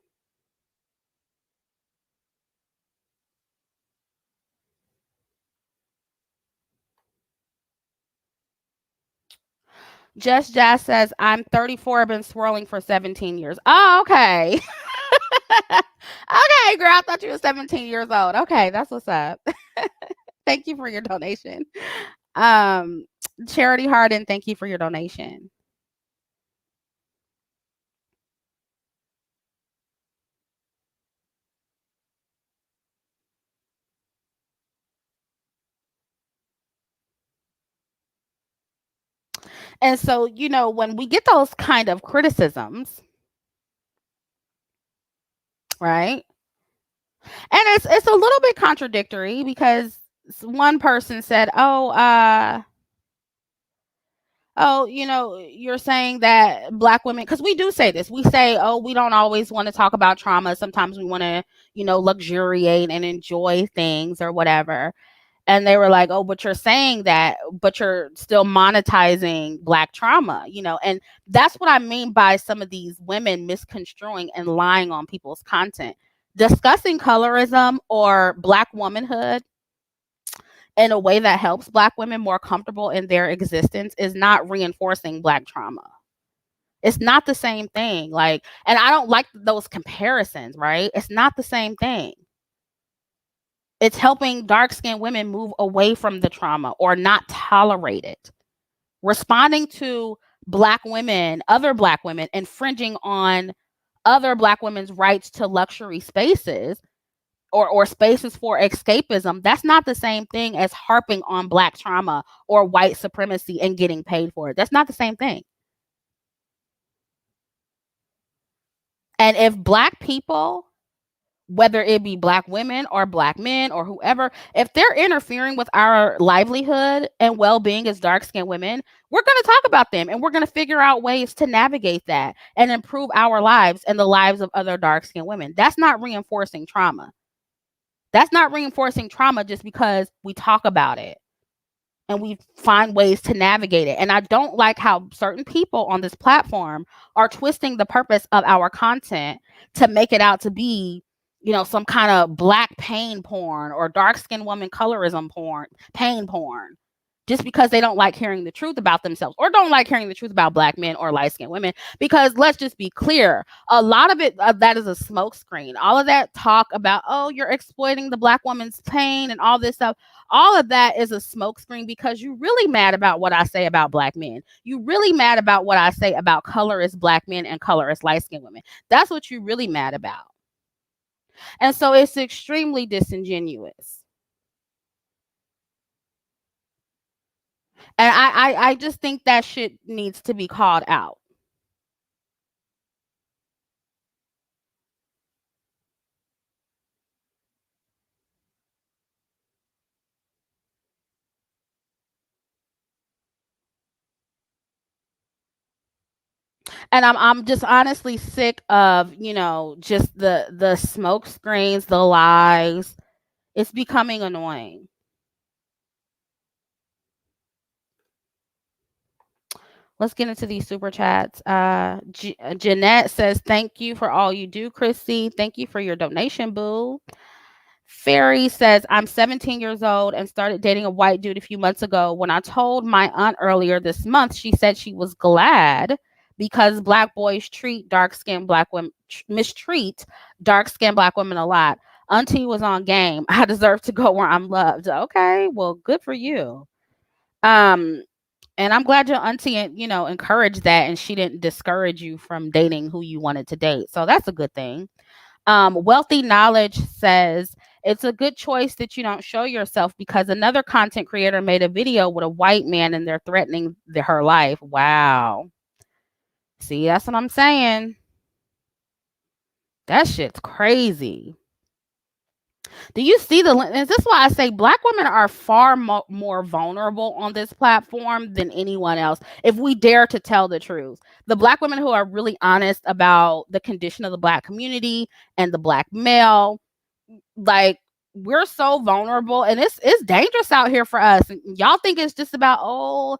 Speaker 1: Just Jazz says, I'm 34, been swirling for 17 years. Oh, okay. Okay, girl. I thought you were 17 years old. Okay, that's what's up. Thank you for your donation. Um, Charity Harden, thank you for your donation. And so, when we get those kind of criticisms, right? And it's a little bit contradictory because one person said, "Oh, you're saying that Black women, because we do say this. We say, oh, we don't always want to talk about trauma. Sometimes we want to, luxuriate and enjoy things or whatever." And they were like, "Oh, but you're saying that, but you're still monetizing Black trauma, And that's what I mean by some of these women misconstruing and lying on people's content. Discussing colorism or Black womanhood in a way that helps Black women more comfortable in their existence is not reinforcing Black trauma. It's not the same thing. Like, and I don't like those comparisons, right? It's not the same thing. It's helping dark skinned women move away from the trauma or not tolerate it. Responding to Black women, other Black women, infringing on other Black women's rights to luxury spaces or spaces for escapism, that's not the same thing as harping on Black trauma or white supremacy and getting paid for it. That's not the same thing. And if Black people, whether it be Black women or Black men or whoever, if they're interfering with our livelihood and well-being as dark-skinned women, we're going to talk about them and we're going to figure out ways to navigate that and improve our lives and the lives of other dark-skinned women. That's not reinforcing trauma. That's not reinforcing trauma just because we talk about it and we find ways to navigate it. And I don't like how certain people on this platform are twisting the purpose of our content to make it out to be, some kind of Black pain porn or dark skinned woman colorism porn, pain porn, just because they don't like hearing the truth about themselves or don't like hearing the truth about Black men or light skinned women. Because let's just be clear, a lot of it, that is a smokescreen. All of that talk about, oh, you're exploiting the Black woman's pain and all this stuff, all of that is a smokescreen because you're really mad about what I say about Black men. You're really mad about what I say about colorist Black men and colorist light skinned women. That's what you're really mad about. And so it's extremely disingenuous. And I just think that shit needs to be called out. And I'm just honestly sick of, just the smoke screens, the lies. It's becoming annoying. Let's get into these super chats. Jeanette says, thank you for all you do, Chrissie. Thank you for your donation, boo. Fairy says, I'm 17 years old and started dating a white dude a few months ago. When I told my aunt earlier this month, she said she was glad because black boys treat dark skinned black women, mistreat dark skinned black women a lot. Auntie was on game. I deserve to go where I'm loved. Okay, well, good for you. Um, and I'm glad your auntie, encouraged that and she didn't discourage you from dating who you wanted to date. So that's a good thing. Wealthy Knowledge says it's a good choice that you don't show yourself because another content creator made a video with a white man and they're threatening her life. Wow. See, that's what I'm saying. That shit's crazy. Do you see is this why I say black women are far more vulnerable on this platform than anyone else if we dare to tell the truth. The black women who are really honest about the condition of the black community and the black male, like, we're so vulnerable and it's dangerous out here for us. And y'all think it's just about,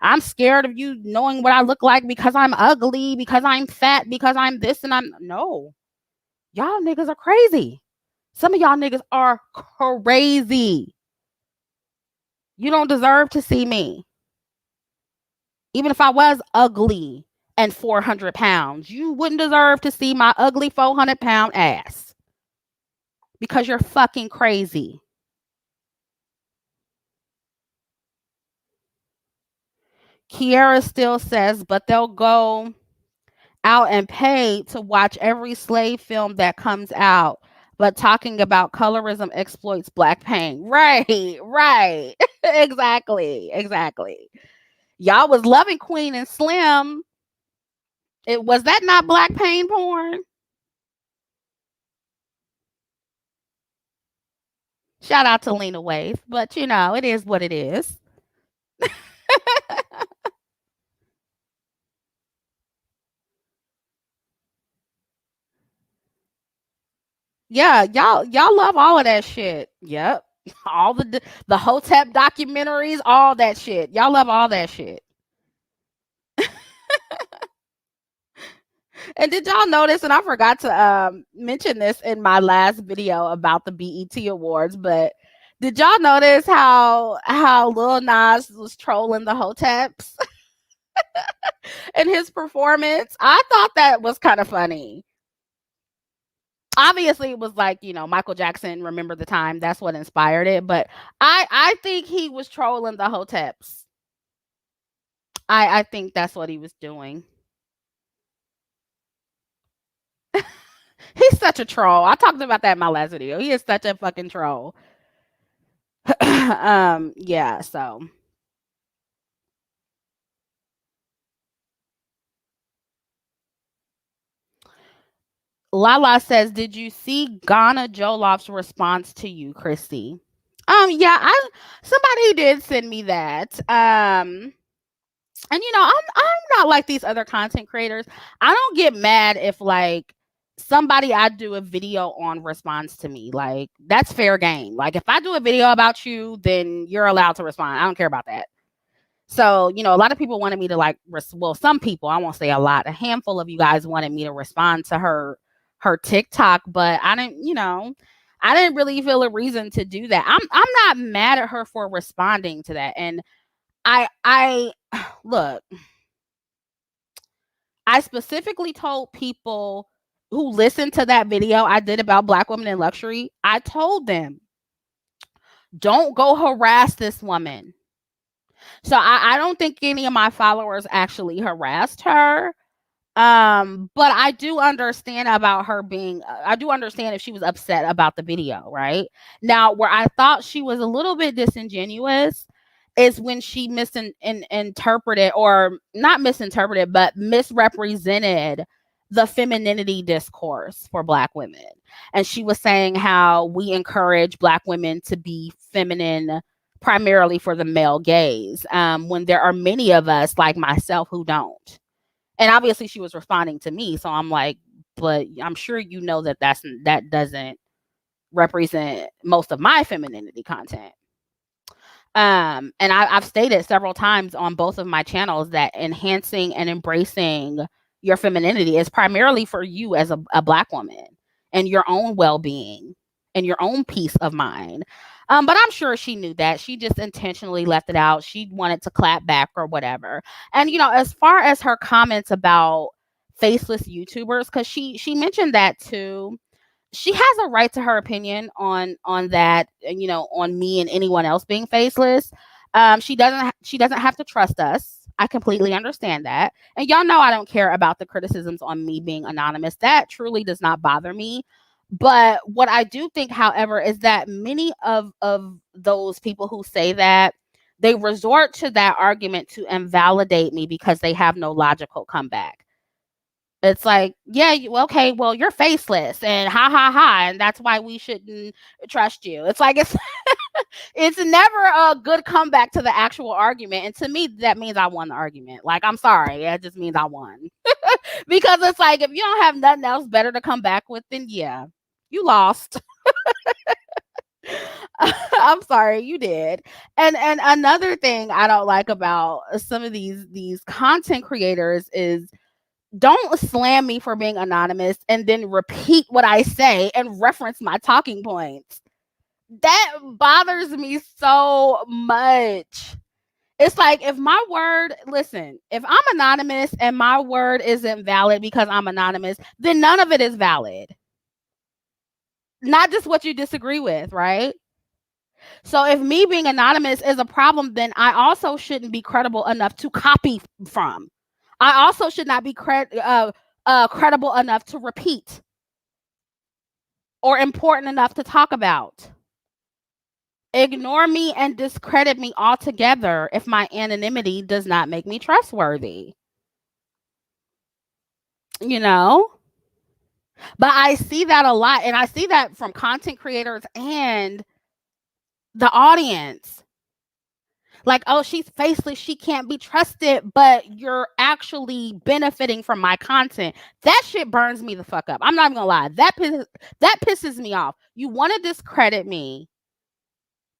Speaker 1: I'm scared of you knowing what I look like because I'm ugly, because I'm fat, because I'm this and I'm no. Y'all niggas are crazy. Some of y'all niggas are crazy. You don't deserve to see me. Even if I was ugly and 400 pounds, you wouldn't deserve to see my ugly 400-pound ass. Because you're fucking crazy. Kiara still says, but they'll go out and pay to watch every slave film that comes out. But talking about colorism exploits black pain. Right. Exactly. Y'all was loving Queen and Slim. Was that not black pain porn? Shout out to Lena Waithe, but it is what it is. Yeah, y'all love all of that shit. Yep. All the Hotep documentaries, all that shit. Y'all love all that shit. And did y'all notice, and I forgot to mention this in my last video about the BET Awards, but did y'all notice how Lil Nas was trolling the Hoteps in his performance? I thought that was kind of funny. Obviously, it was like, Michael Jackson, Remember the Time. That's what inspired it. But I think he was trolling the Hoteps. I think that's what he was doing. He's such a troll. I talked about that in my last video. He is such a fucking troll. Yeah, so. Lala says, did you see Ghana Joloff's response to you, Chrissie? Yeah, somebody did send me that. And I'm not like these other content creators. I don't get mad if like somebody I do a video on responds to me. Like, that's fair game. Like, if I do a video about you, then you're allowed to respond. I don't care about that. So, a lot of people wanted me to like, some people, I won't say a lot, a handful of you guys wanted me to respond to her TikTok, but I didn't really feel a reason to do that. I'm not mad at her for responding to that. And I look, I specifically told people who listened to that video I did about black women in luxury, I told them, don't go harass this woman. So I don't think any of my followers actually harassed her. But I do understand about her being, I do understand if she was upset about the video, right? Now, where I thought she was a little bit disingenuous is when she misinterpreted, or not misinterpreted, but misrepresented the femininity discourse for black women. And she was saying how we encourage black women to be feminine primarily for the male gaze, when there are many of us like myself who don't. And obviously she was responding to me. So I'm like, but I'm sure that doesn't represent most of my femininity content. And I've stated several times on both of my channels that enhancing and embracing your femininity is primarily for you as a black woman and your own well-being. and your own peace of mind. But I'm sure she knew that. She just intentionally left it out. She wanted to clap back or whatever. And as far as her comments about faceless YouTubers, because she mentioned that too. She has a right to her opinion on that, on me and anyone else being faceless. She doesn't have to trust us. I completely understand that. And y'all know I don't care about the criticisms on me being anonymous. That truly does not bother me. But what I do think, however, is that many of those people who say that, they resort to that argument to invalidate me because they have no logical comeback. It's like, yeah, okay, well, you're faceless and ha ha ha, and that's why we shouldn't trust you. It's like it's never a good comeback to the actual argument, and to me, that means I won the argument. Like, I'm sorry, that just means I won. Because it's like, if you don't have nothing else better to come back with, then yeah, you lost. I'm sorry, you did. And another thing I don't like about some of these content creators is, don't slam me for being anonymous and then repeat what I say and reference my talking points. That bothers me so much. It's like, if my word, listen, if I'm anonymous and my word isn't valid because I'm anonymous, then none of it is valid. Not just what you disagree with, right? So if me being anonymous is a problem, then I also shouldn't be credible enough to copy from. I also should not be credible enough to repeat or important enough to talk about. Ignore me and discredit me altogether if my anonymity does not make me trustworthy. You know? But I see that a lot, and I see that from content creators and the audience. Like, oh, she's faceless, she can't be trusted, but you're actually benefiting from my content. That shit burns me the fuck up. I'm not even gonna lie. That pisses me off. You want to discredit me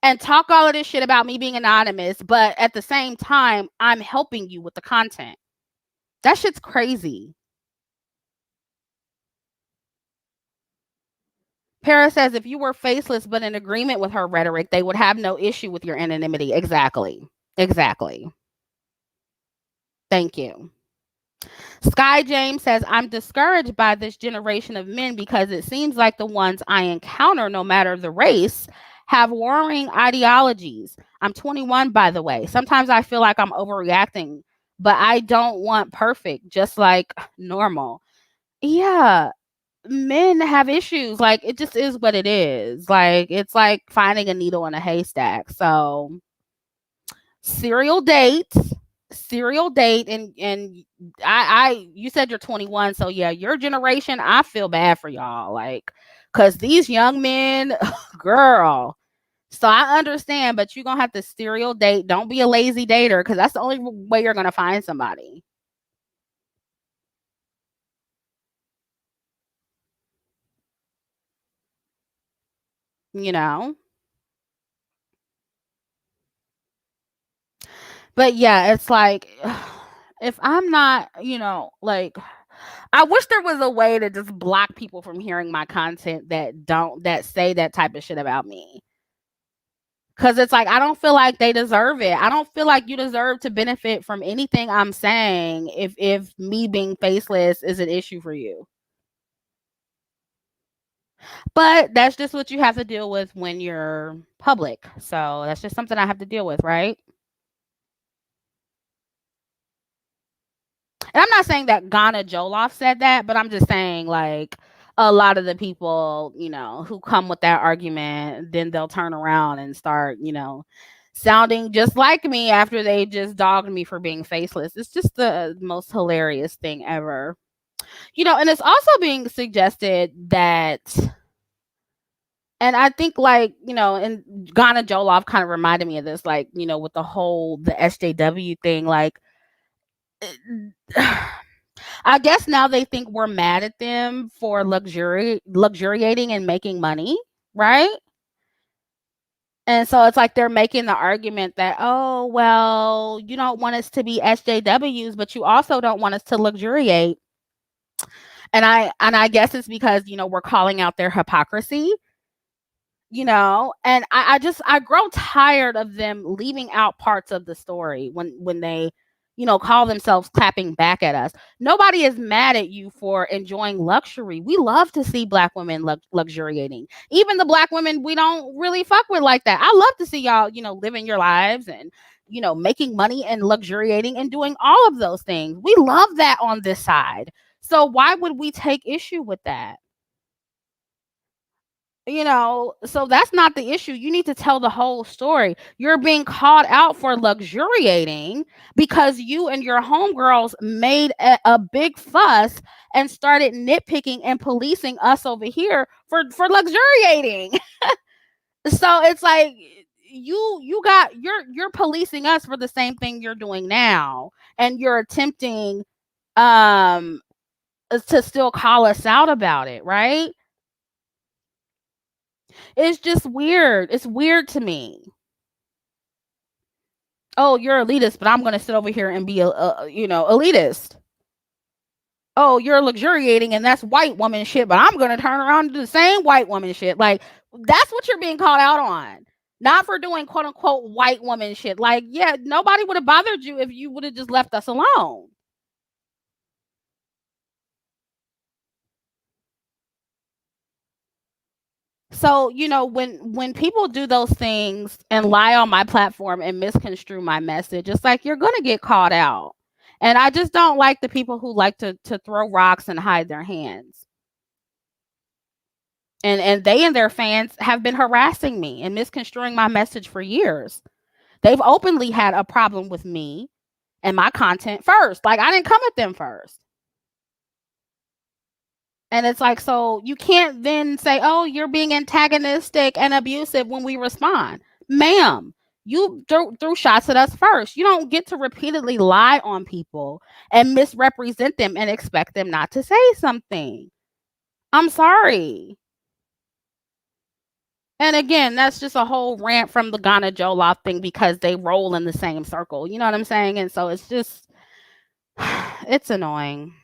Speaker 1: and talk all of this shit about me being anonymous, but at the same time, I'm helping you with the content. That shit's crazy. Paris says, if you were faceless but in agreement with her rhetoric, they would have no issue with your anonymity. Exactly. Exactly. Thank you. Sky James says, I'm discouraged by this generation of men because it seems like the ones I encounter, no matter the race, have warring ideologies. I'm 21, by the way. Sometimes I feel like I'm overreacting, but I don't want perfect, just like normal. Yeah, men have issues. Like, it just is what it is. Like, it's like finding a needle in a haystack. So, serial date and I you said you're 21, so yeah, your generation, I feel bad for y'all, like, because these young men, girl. So I understand, but you're gonna have to serial date. Don't be a lazy dater, because that's the only way you're gonna find somebody. you know but yeah, it's like, if I'm not, like, I wish there was a way to just block people from hearing my content that say that type of shit about me. Cause it's like, I don't feel like they deserve it. I don't feel like you deserve to benefit from anything I'm saying if me being faceless is an issue for you. But that's just what you have to deal with when you're public. So that's just something I have to deal with, right? And I'm not saying that Ghana Joloff said that, but I'm just saying, like, a lot of the people, who come with that argument, then they'll turn around and start, sounding just like me after they just dogged me for being faceless. It's just the most hilarious thing ever. And it's also being suggested that, and I think, like, and Ghana Joloff kind of reminded me of this, like, with the SJW thing, like, I guess now they think we're mad at them for luxuriating and making money, right? And so it's like they're making the argument that, oh, well, you don't want us to be SJWs, but you also don't want us to luxuriate. And I guess it's because, we're calling out their hypocrisy. And I grow tired of them leaving out parts of the story when they call themselves clapping back at us. Nobody is mad at you for enjoying luxury. We love to see black women luxuriating, even the black women we don't really fuck with like that. I love to see y'all living your lives and making money and luxuriating and doing all of those things. We love that on this side, so why would we take issue with that? So that's not the issue. You need to tell the whole story. You're being called out for luxuriating because you and your homegirls made a big fuss and started nitpicking and policing us over here for luxuriating. So it's like you're policing us for the same thing you're doing now, and you're attempting um to still call us out about it, right? It's just weird. It's weird to me. Oh, you're elitist, but I'm gonna sit over here and be elitist. Oh, you're luxuriating and that's white woman shit, but I'm gonna turn around and do the same white woman shit. Like, that's what you're being called out on. Not for doing quote unquote white woman shit. Like, yeah, nobody would have bothered you if you would have just left us alone. So, when people do those things and lie on my platform and misconstrue my message, it's like you're gonna get called out. And I just don't like the people who like to throw rocks and hide their hands. And they and their fans have been harassing me and misconstruing my message for years. They've openly had a problem with me and my content first. Like, I didn't come at them first. And it's like, so you can't then say, oh, you're being antagonistic and abusive when we respond. Ma'am, you threw shots at us first. You don't get to repeatedly lie on people and misrepresent them and expect them not to say something. I'm sorry. And again, that's just a whole rant from the Ghana Jollof thing because they roll in the same circle. You know what I'm saying? And so it's just, it's annoying.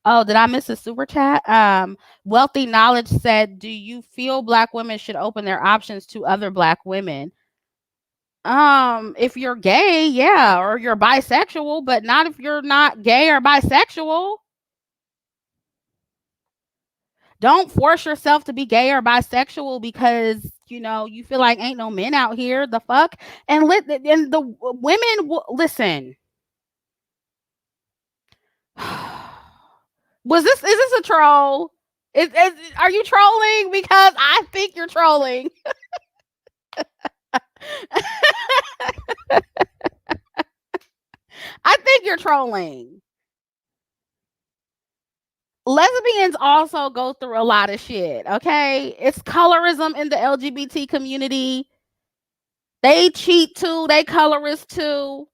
Speaker 1: Oh, did I miss a super chat? Wealthy Knowledge said, "Do you feel black women should open their options to other black women? If you're gay, yeah, or you're bisexual, but not if you're not gay or bisexual. Don't force yourself to be gay or bisexual because you feel like ain't no men out here. The fuck, and the women listen." Is this a troll? Are you trolling? Because I think you're trolling. I think you're trolling. Lesbians also go through a lot of shit, okay? It's colorism in the LGBT community. They cheat too, they colorist too.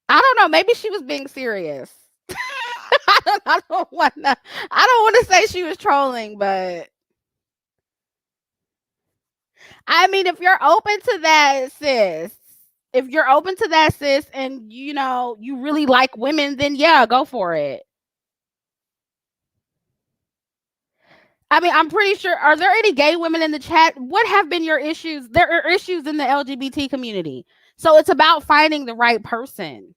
Speaker 1: I don't know, maybe she was being serious. I don't want to say she was trolling, but I mean, if you're open to that, sis, and you really like women, then yeah, go for it. I mean, I'm pretty sure. Are there any gay women in the chat? What have been your issues? There are issues in the LGBT community. So it's about finding the right person.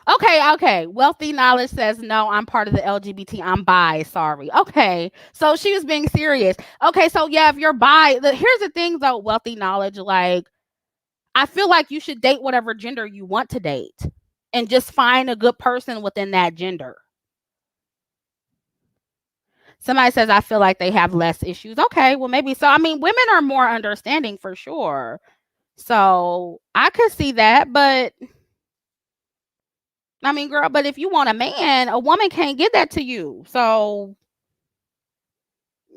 Speaker 1: Okay. Wealthy Knowledge says, no, I'm part of the LGBT. I'm bi. Sorry. Okay. So she was being serious. Okay. So yeah, if you're bi, here's the thing though, Wealthy Knowledge, like, I feel like you should date whatever gender you want to date and just find a good person within that gender. Somebody says, I feel like they have less issues. Okay, well, maybe so. I mean, women are more understanding for sure. So I could see that. But I mean, girl, but if you want a man, a woman can't get that to you. So,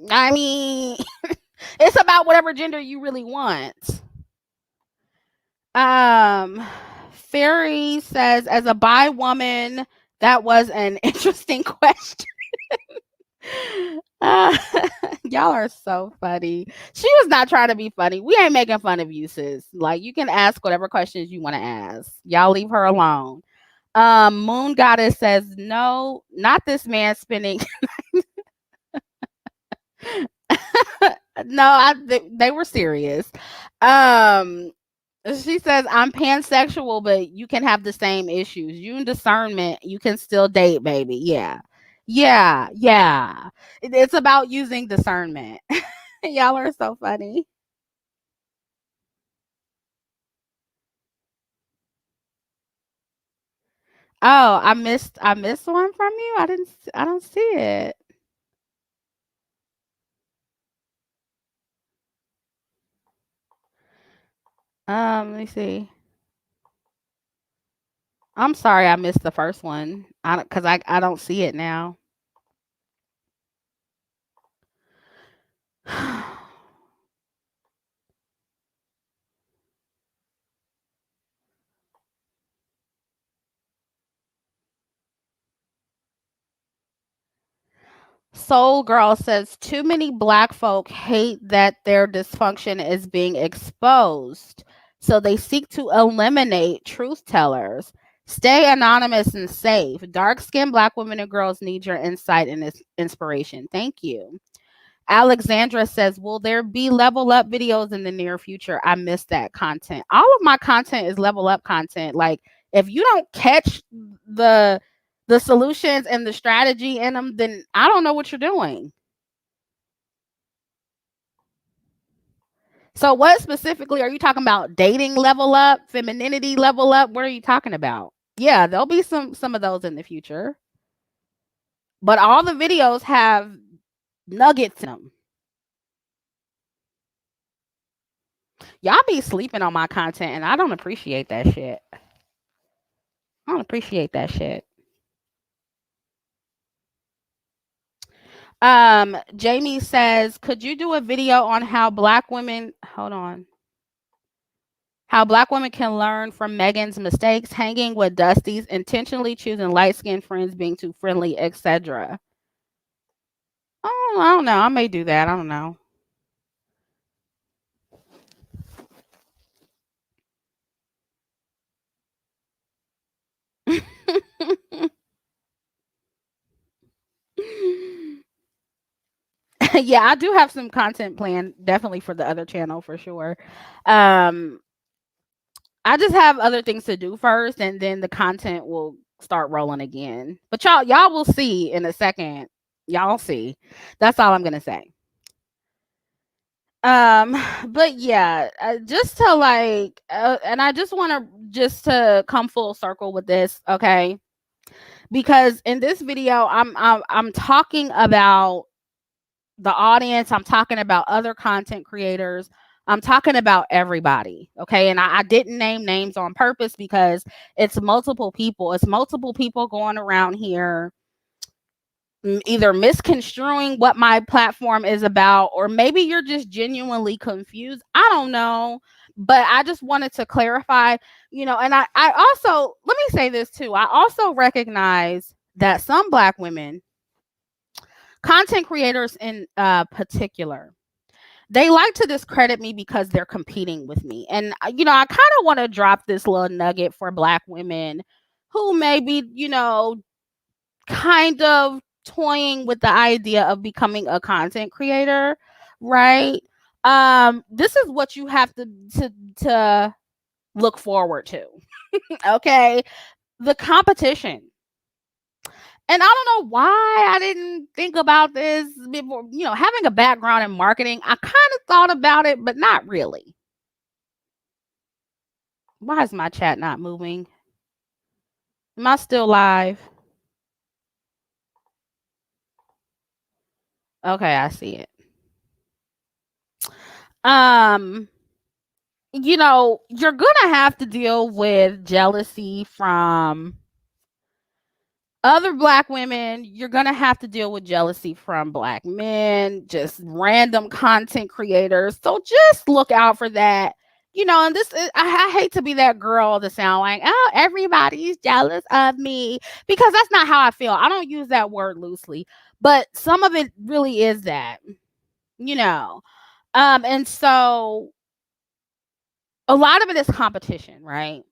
Speaker 1: I mean, it's about whatever gender you really want. Um, Fairy says, as a bi woman, that was an interesting question. Uh, y'all are so funny. She was not trying to be funny. We ain't making fun of you, sis. Like, you can ask whatever questions you want to ask. Y'all leave her alone. Moon Goddess says, no, not this man spending. No, they were serious. Um, she says, I'm pansexual, but you can have the same issues. You and discernment, you can still date, baby. Yeah. Yeah. Yeah. It's about using discernment. Y'all are so funny. Oh, I missed one from you. I don't see it. Let me see. I'm sorry I missed the first one. I don't, cuz I don't see it now. Soul Girl says too many black folk hate that their dysfunction is being exposed. So they seek to eliminate truth tellers. Stay anonymous and safe. Dark skinned black women and girls need your insight and inspiration. Thank you. Alexandra says, will there be level up videos in the near future? I missed that content. All of my content is level up content. Like, if you don't catch the the solutions and the strategy in them, then I don't know what you're doing. So what specifically are you talking about? Dating level up, femininity level up? What are you talking about? Yeah, there'll be some of those in the future. But all the videos have nuggets in them. Y'all be sleeping on my content and I don't appreciate that shit. I don't appreciate that shit. Jamie says, could you do a video on how black women hold on. How black women can learn from Megan's mistakes, hanging with Dusties, intentionally choosing light skinned friends, being too friendly, etc. Oh, I don't know. I may do that. I don't know. Yeah, I do have some content planned definitely for the other channel for sure. Um I just have other things to do first and then the content will start rolling again. But y'all will see in a second. Y'all see. That's all I'm going to say. Um but yeah, just to like and I just want to just to come full circle with this, okay? Because in this video I'm talking about the audience, I'm talking about other content creators, I'm talking about everybody. Okay. And I didn't name names on purpose because it's multiple people. It's multiple people going around here either misconstruing what my platform is about, or maybe you're just genuinely confused. I don't know. But I just wanted to clarify, and I also, let me say this too. I also recognize that some black women, content creators in particular, they like to discredit me because they're competing with me. And, I kind of want to drop this little nugget for black women who maybe, kind of toying with the idea of becoming a content creator, right? This is what you have to look forward to. Okay. The competition. And I don't know why I didn't think about this before, having a background in marketing. I kind of thought about it, but not really. Why is my chat not moving? Am I still live? Okay, I see it. Um, you're gonna have to deal with jealousy from other black women. You're gonna have to deal with jealousy from black men, just random content creators. So just look out for that. And I hate to be that girl to sound like, oh, everybody's jealous of me, because that's not how I feel. I don't use that word loosely, But some of it really is that, you know. And so a lot of it is competition, right?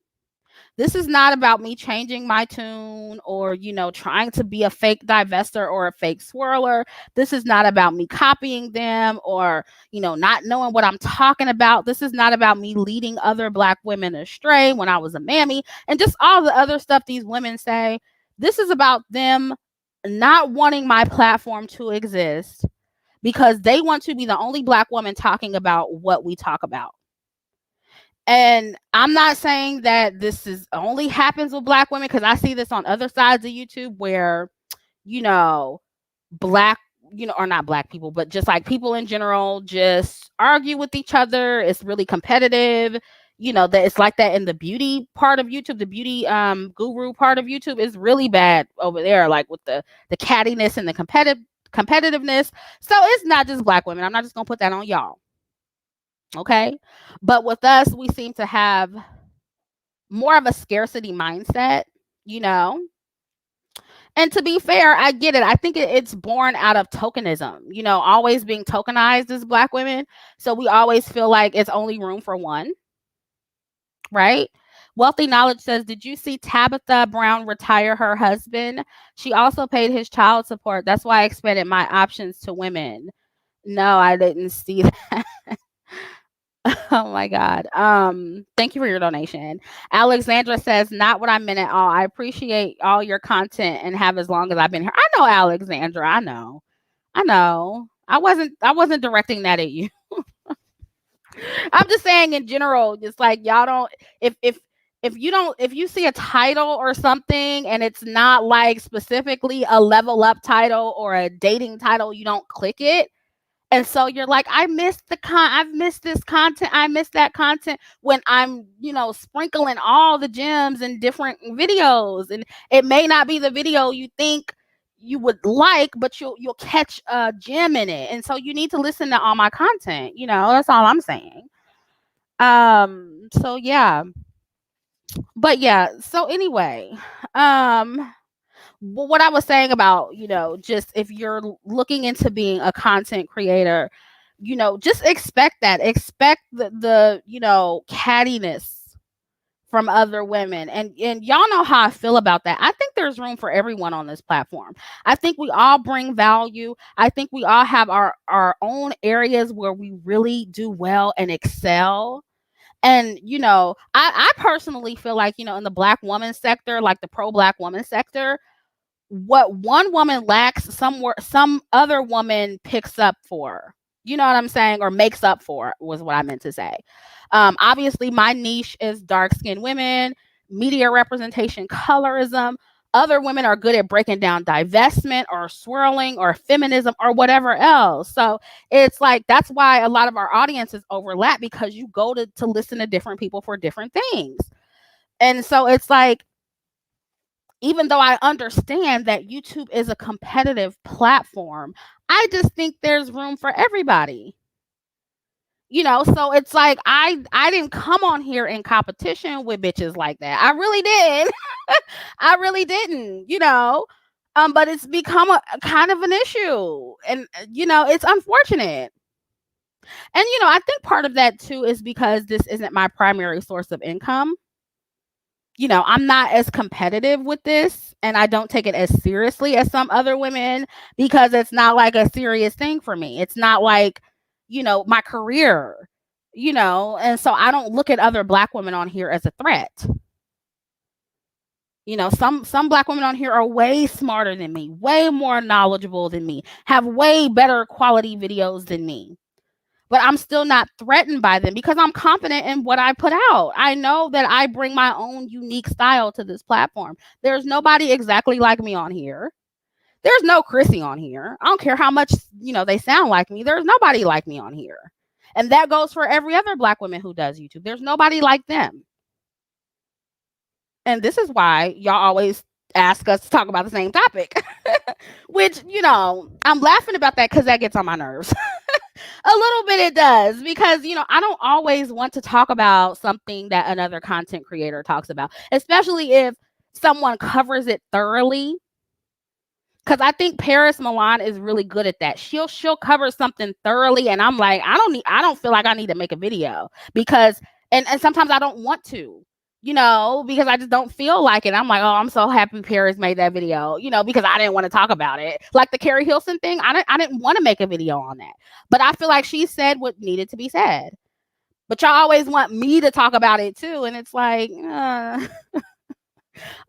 Speaker 1: This is not about me changing my tune or, trying to be a fake divester or a fake swirler. This is not about me copying them or, not knowing what I'm talking about. This is not about me leading other Black women astray when I was a mammy and just all the other stuff these women say. This is about them not wanting my platform to exist because they want to be the only Black woman talking about what we talk about. And I'm not saying that this is only happens with Black women, because I see this on other sides of YouTube where, you know, Black, or not Black people, but just like people in general just argue with each other. It's really competitive. That it's like that in the beauty part of YouTube. The beauty guru part of YouTube is really bad over there, like with the cattiness and the competitiveness. So it's not just Black women. I'm not just gonna put that on y'all. Okay. But with us, we seem to have more of a scarcity mindset, you know? And to be fair, I get it. I think it's born out of tokenism, always being tokenized as Black women. So we always feel like it's only room for one, right? Wealthy Knowledge says, did you see Tabitha Brown retire her husband? She also paid his child support. That's why I expanded my options to women. No, I didn't see that. Oh my God. Thank you for your donation. Alexandra says, not what I meant at all. I appreciate all your content and have as long as I've been here. I know, Alexandra. I know. I wasn't directing that at you. I'm just saying in general, just like y'all don't if you see a title or something and it's not like specifically a level up title or a dating title, you don't click it. And so you're like, I've missed this content. I missed that content when I'm, sprinkling all the gems in different videos. And it may not be the video you think you would like, but you'll catch a gem in it. And so you need to listen to all my content. That's all I'm saying. So yeah. But yeah, so anyway, what I was saying about, just if you're looking into being a content creator, just expect the cattiness from other women. And y'all know how I feel about that. I think there's room for everyone on this platform. I think we all bring value. I think we all have our own areas where we really do well and excel. And, I personally feel like, in the Black woman sector, like the pro Black woman sector, what one woman lacks, some other woman picks up for. You know what I'm saying? Or makes up for, was what I meant to say. Obviously, my niche is dark-skinned women, media representation, colorism. Other women are good at breaking down divestment or swirling or feminism or whatever else. So it's like, that's why a lot of our audiences overlap, because you go to listen to different people for different things. And so it's like, even though I understand that YouTube is a competitive platform, I just think there's room for everybody. So it's like I didn't come on here in competition with bitches like that. I really did. I really didn't, but it's become a kind of an issue, and it's unfortunate. And I think part of that too is because this isn't my primary source of income. I'm not as competitive with this, and I don't take it as seriously as some other women, because it's not like a serious thing for me. It's not like, my career, and so I don't look at other Black women on here as a threat. Some Black women on here are way smarter than me, way more knowledgeable than me, have way better quality videos than me. But I'm still not threatened by them because I'm confident in what I put out. I know that I bring my own unique style to this platform. There's nobody exactly like me on here. There's no Chrissie on here. I don't care how much, they sound like me. There's nobody like me on here. And that goes for every other Black woman who does YouTube. There's nobody like them. And this is why y'all always ask us to talk about the same topic, which, I'm laughing about that because that gets on my nerves. A little bit it does, because, I don't always want to talk about something that another content creator talks about, especially if someone covers it thoroughly. Because I think Paris Milan is really good at that. She'll cover something thoroughly, and I'm like, I don't feel like I need to make a video because, and sometimes I don't want to, because I just don't feel like it. I'm like, oh, I'm so happy Paris made that video, because I didn't want to talk about it. Like the Carrie Hilson thing, I didn't want to make a video on that, but I feel like she said what needed to be said. But y'all always want me to talk about it too, and it's like,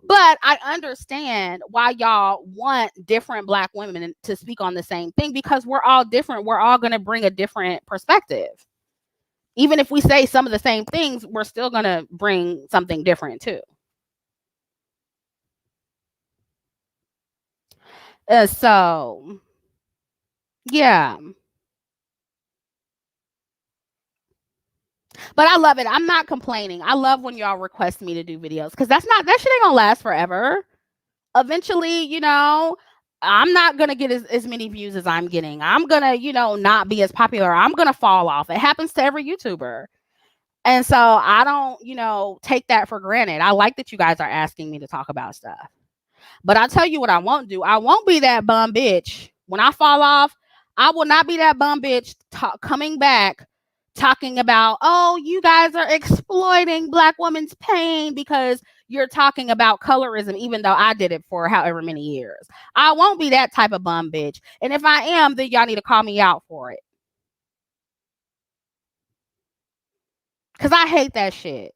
Speaker 1: but I understand why y'all want different Black women to speak on the same thing, because we're all different. We're all going to bring a different perspective. Even if we say some of the same things, we're still going to bring something different too. So, yeah. But I love it. I'm not complaining. I love when y'all request me to do videos, because that shit ain't gonna last forever. Eventually, I'm not gonna get as many views as I'm getting. I'm gonna, not be as popular. I'm gonna fall off. It happens to every YouTuber. And so I don't, take that for granted. I like that you guys are asking me to talk about stuff. But I'll tell you what I won't do. I won't be that bum bitch. When I fall off, I will not be that bum bitch coming back talking about, oh, you guys are exploiting Black women's pain because you're talking about colorism, even though I did it for however many years. I won't be that type of bum bitch. And if I am, then y'all need to call me out for it. Because I hate that shit.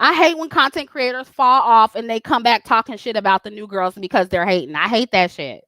Speaker 1: I hate when content creators fall off and they come back talking shit about the new girls because they're hating. I hate that shit.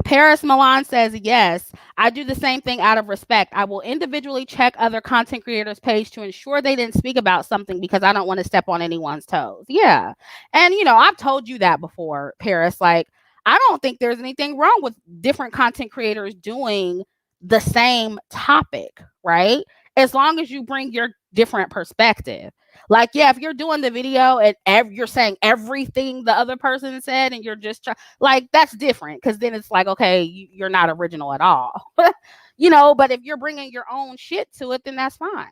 Speaker 1: Paris Milan says, yes, I do the same thing out of respect. I will individually check other content creators' page to ensure they didn't speak about something because I don't want to step on anyone's toes. Yeah. And, I've told you that before, Paris. Like, I don't think there's anything wrong with different content creators doing the same topic, right? As long as you bring your different perspective. Like, yeah, if you're doing the video and you're saying everything the other person said and you're just like, that's different, because then it's like, okay, you're not original at all. But if you're bringing your own shit to it, then that's fine.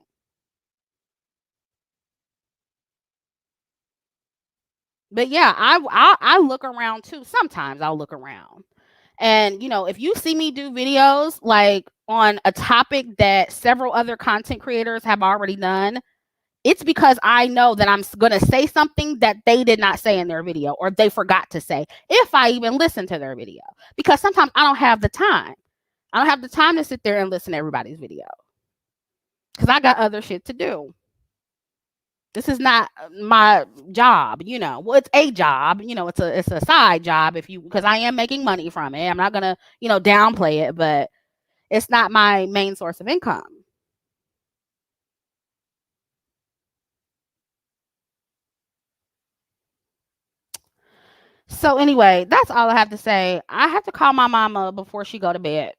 Speaker 1: But yeah, I look around too. Sometimes I'll look around. And if you see me do videos like on a topic that several other content creators have already done, it's because I know that I'm going to say something that they did not say in their video, or they forgot to say, if I even listen to their video. Because sometimes I don't have the time. I don't have the time to sit there and listen to everybody's video, because I got other shit to do. This is not my job, Well, it's a job, it's a side job, because I am making money from it. I'm not going to, downplay it, but it's not my main source of income. So anyway, that's all I have to say. I have to call my mama before she go to bed.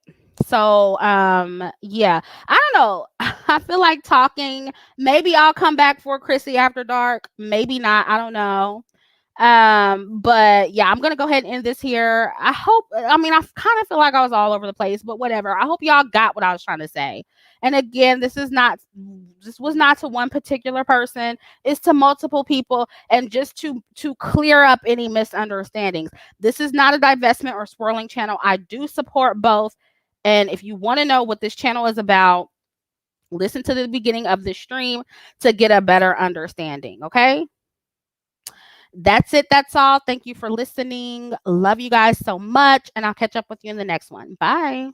Speaker 1: So yeah, I don't know. I feel like talking. Maybe I'll come back for Chrissie after dark. Maybe not. I don't know. But yeah, I'm gonna go ahead and end this here. I mean, I kind of feel like I was all over the place, but whatever. I hope y'all got what I was trying to say. And again, this was not to one particular person. It's to multiple people, and just to clear up any misunderstandings. This is not a divestment or swirling channel. I do support both. And if you want to know what this channel is about, listen to the beginning of the stream to get a better understanding. Okay. That's it. That's all. Thank you for listening. Love you guys so much. And I'll catch up with you in the next one. Bye.